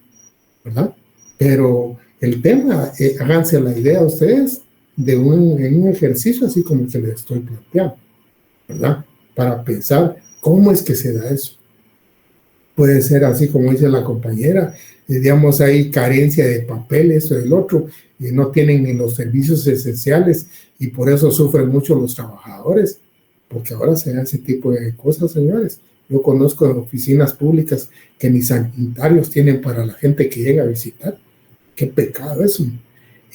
¿verdad? Pero el tema, háganse la idea ustedes en un ejercicio así como el que les estoy planteando, ¿verdad? Para pensar cómo es que se da eso. Puede ser así como dice la compañera, digamos, hay carencia de papeles o del otro, y no tienen ni los servicios esenciales, y por eso sufren mucho los trabajadores, porque ahora se hace ese tipo de cosas, señores. Yo conozco oficinas públicas que ni sanitarios tienen para la gente que llega a visitar. Qué pecado eso.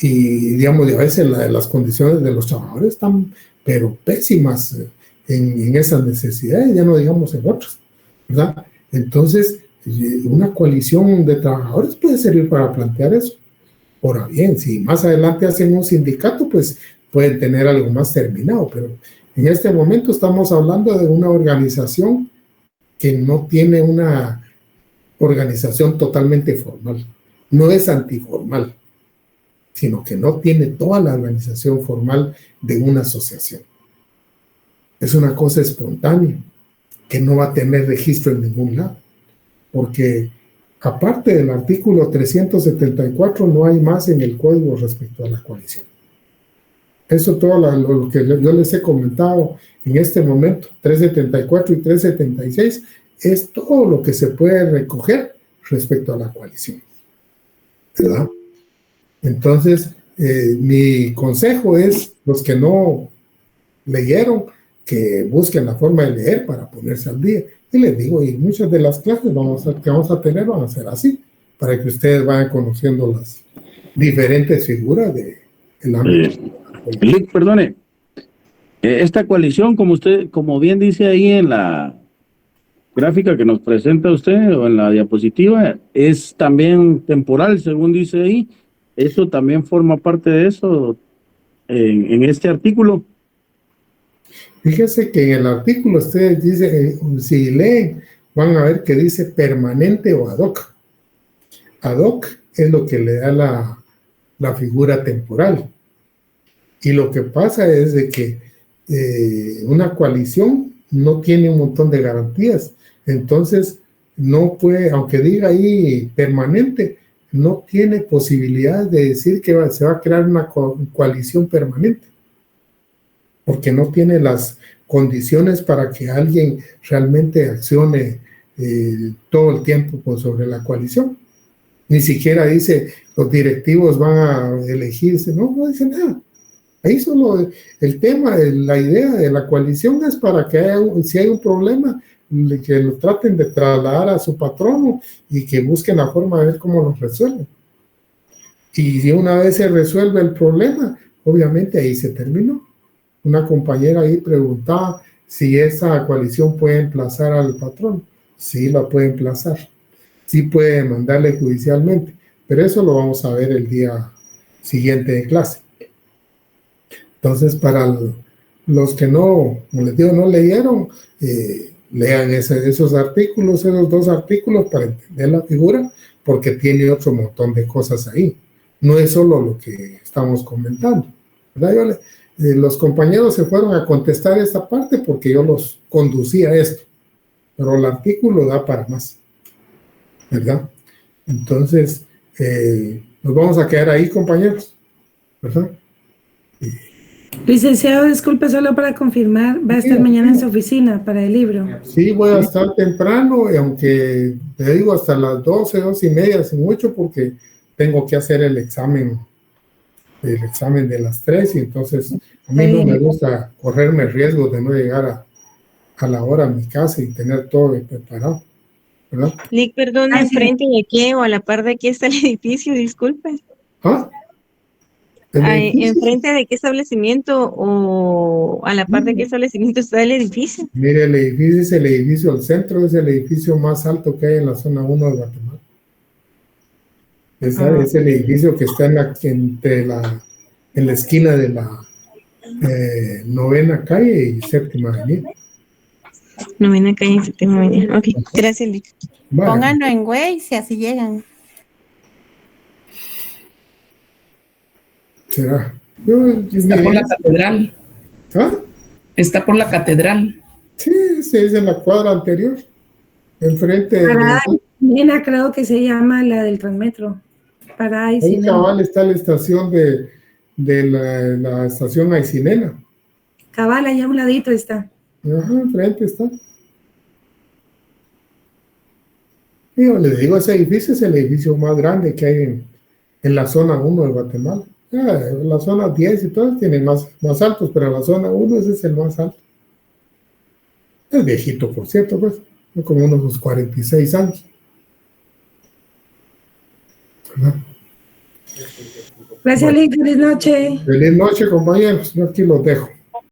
Y digamos, a veces las condiciones de los trabajadores están, pero pésimas en esas necesidades, ya no digamos en otras, ¿verdad? Entonces, una coalición de trabajadores puede servir para plantear eso. Ahora bien, si más adelante hacen un sindicato, pues pueden tener algo más terminado, pero en este momento estamos hablando de una organización que no tiene una organización totalmente formal. No es antiformal, sino que no tiene toda la organización formal de una asociación. Es una cosa espontánea, que no va a tener registro en ningún lado, porque aparte del artículo 374 no hay más en el código respecto a la coalición. Eso todo lo que yo les he comentado en este momento, 374 y 376, es todo lo que se puede recoger respecto a la coalición, ¿verdad? Entonces, mi consejo es, los que no leyeron, que busquen la forma de leer para ponerse al día. Y les digo, y muchas de las clases que vamos a tener van a ser así, para que ustedes vayan conociendo las diferentes figuras del ámbito. Perdone, esta coalición, como bien dice ahí en la gráfica que nos presenta usted o en la diapositiva, es también temporal, según dice ahí. ¿Eso también forma parte de eso en este artículo? Fíjese que en el artículo ustedes dicen, si leen, van a ver que dice permanente o ad hoc. Ad hoc es lo que le da la figura temporal. Y lo que pasa es de que una coalición no tiene un montón de garantías. Entonces, no puede, aunque diga ahí permanente, no tiene posibilidad de decir que se va a crear una coalición permanente, porque no tiene las condiciones para que alguien realmente accione todo el tiempo sobre la coalición. Ni siquiera dice los directivos van a elegirse, no dice nada. Ahí solo el tema, la idea de la coalición es para que si hay un problema, que lo traten de trasladar a su patrono y que busquen la forma de ver cómo lo resuelven. Y si una vez se resuelve el problema, obviamente ahí se terminó. Una compañera ahí preguntaba si esa coalición puede emplazar al patrón. Sí, la puede emplazar. Sí puede mandarle judicialmente, pero eso lo vamos a ver el día siguiente de clase. Entonces, para los que no, como les digo, no leyeron, lean esos artículos, esos 2 artículos para entender la figura, porque tiene otro montón de cosas ahí. No es solo lo que estamos comentando, ¿verdad? Los compañeros se fueron a contestar esta parte porque yo los conducía a esto, pero el artículo da para más, ¿verdad? Entonces, nos vamos a quedar ahí, compañeros, ¿verdad? Licenciado, disculpe, solo para confirmar, ¿va a estar mañana en su oficina para el libro? Sí, voy a estar temprano, y aunque te digo hasta las 12, 12:30, sin mucho, porque tengo que hacer el examen de las 3, y entonces a mí no me gusta correrme el riesgo de no llegar a la hora a mi casa y tener todo preparado, ¿verdad? Lic, perdón, ¿enfrente de qué o a la par de qué está el edificio? Disculpe. ¿Ah? ¿Enfrente de qué establecimiento o a la par de qué establecimiento está el edificio? Mire, el edificio es el edificio del centro, es el edificio más alto que hay en la zona 1 de Guatemala. Es el edificio que está en la esquina de la 9ª calle y 7ª avenida. 9ª calle y 7ª avenida. Ok, gracias, Lic. Vale. Pónganlo en Waze y así llegan. ¿Será? Está por la catedral. ¿Ah? Está por la catedral. Sí, es en la cuadra anterior. Enfrente Parada Isinena, creo que se llama la del Transmetro. Parada Isinena. Ahí cabal está la estación de la estación Aicinena. Cabal, allá a un ladito está. Ajá, enfrente está. Y yo les digo, ese edificio es el edificio más grande que hay en la zona 1 de Guatemala. La zona 10 y todas tienen más altos, pero la zona 1 ese es el más alto. Es viejito, por cierto, pues, como unos 46 años. ¿Verdad? Gracias, Lic. Feliz noche. Feliz noche, compañeros. Yo aquí los dejo.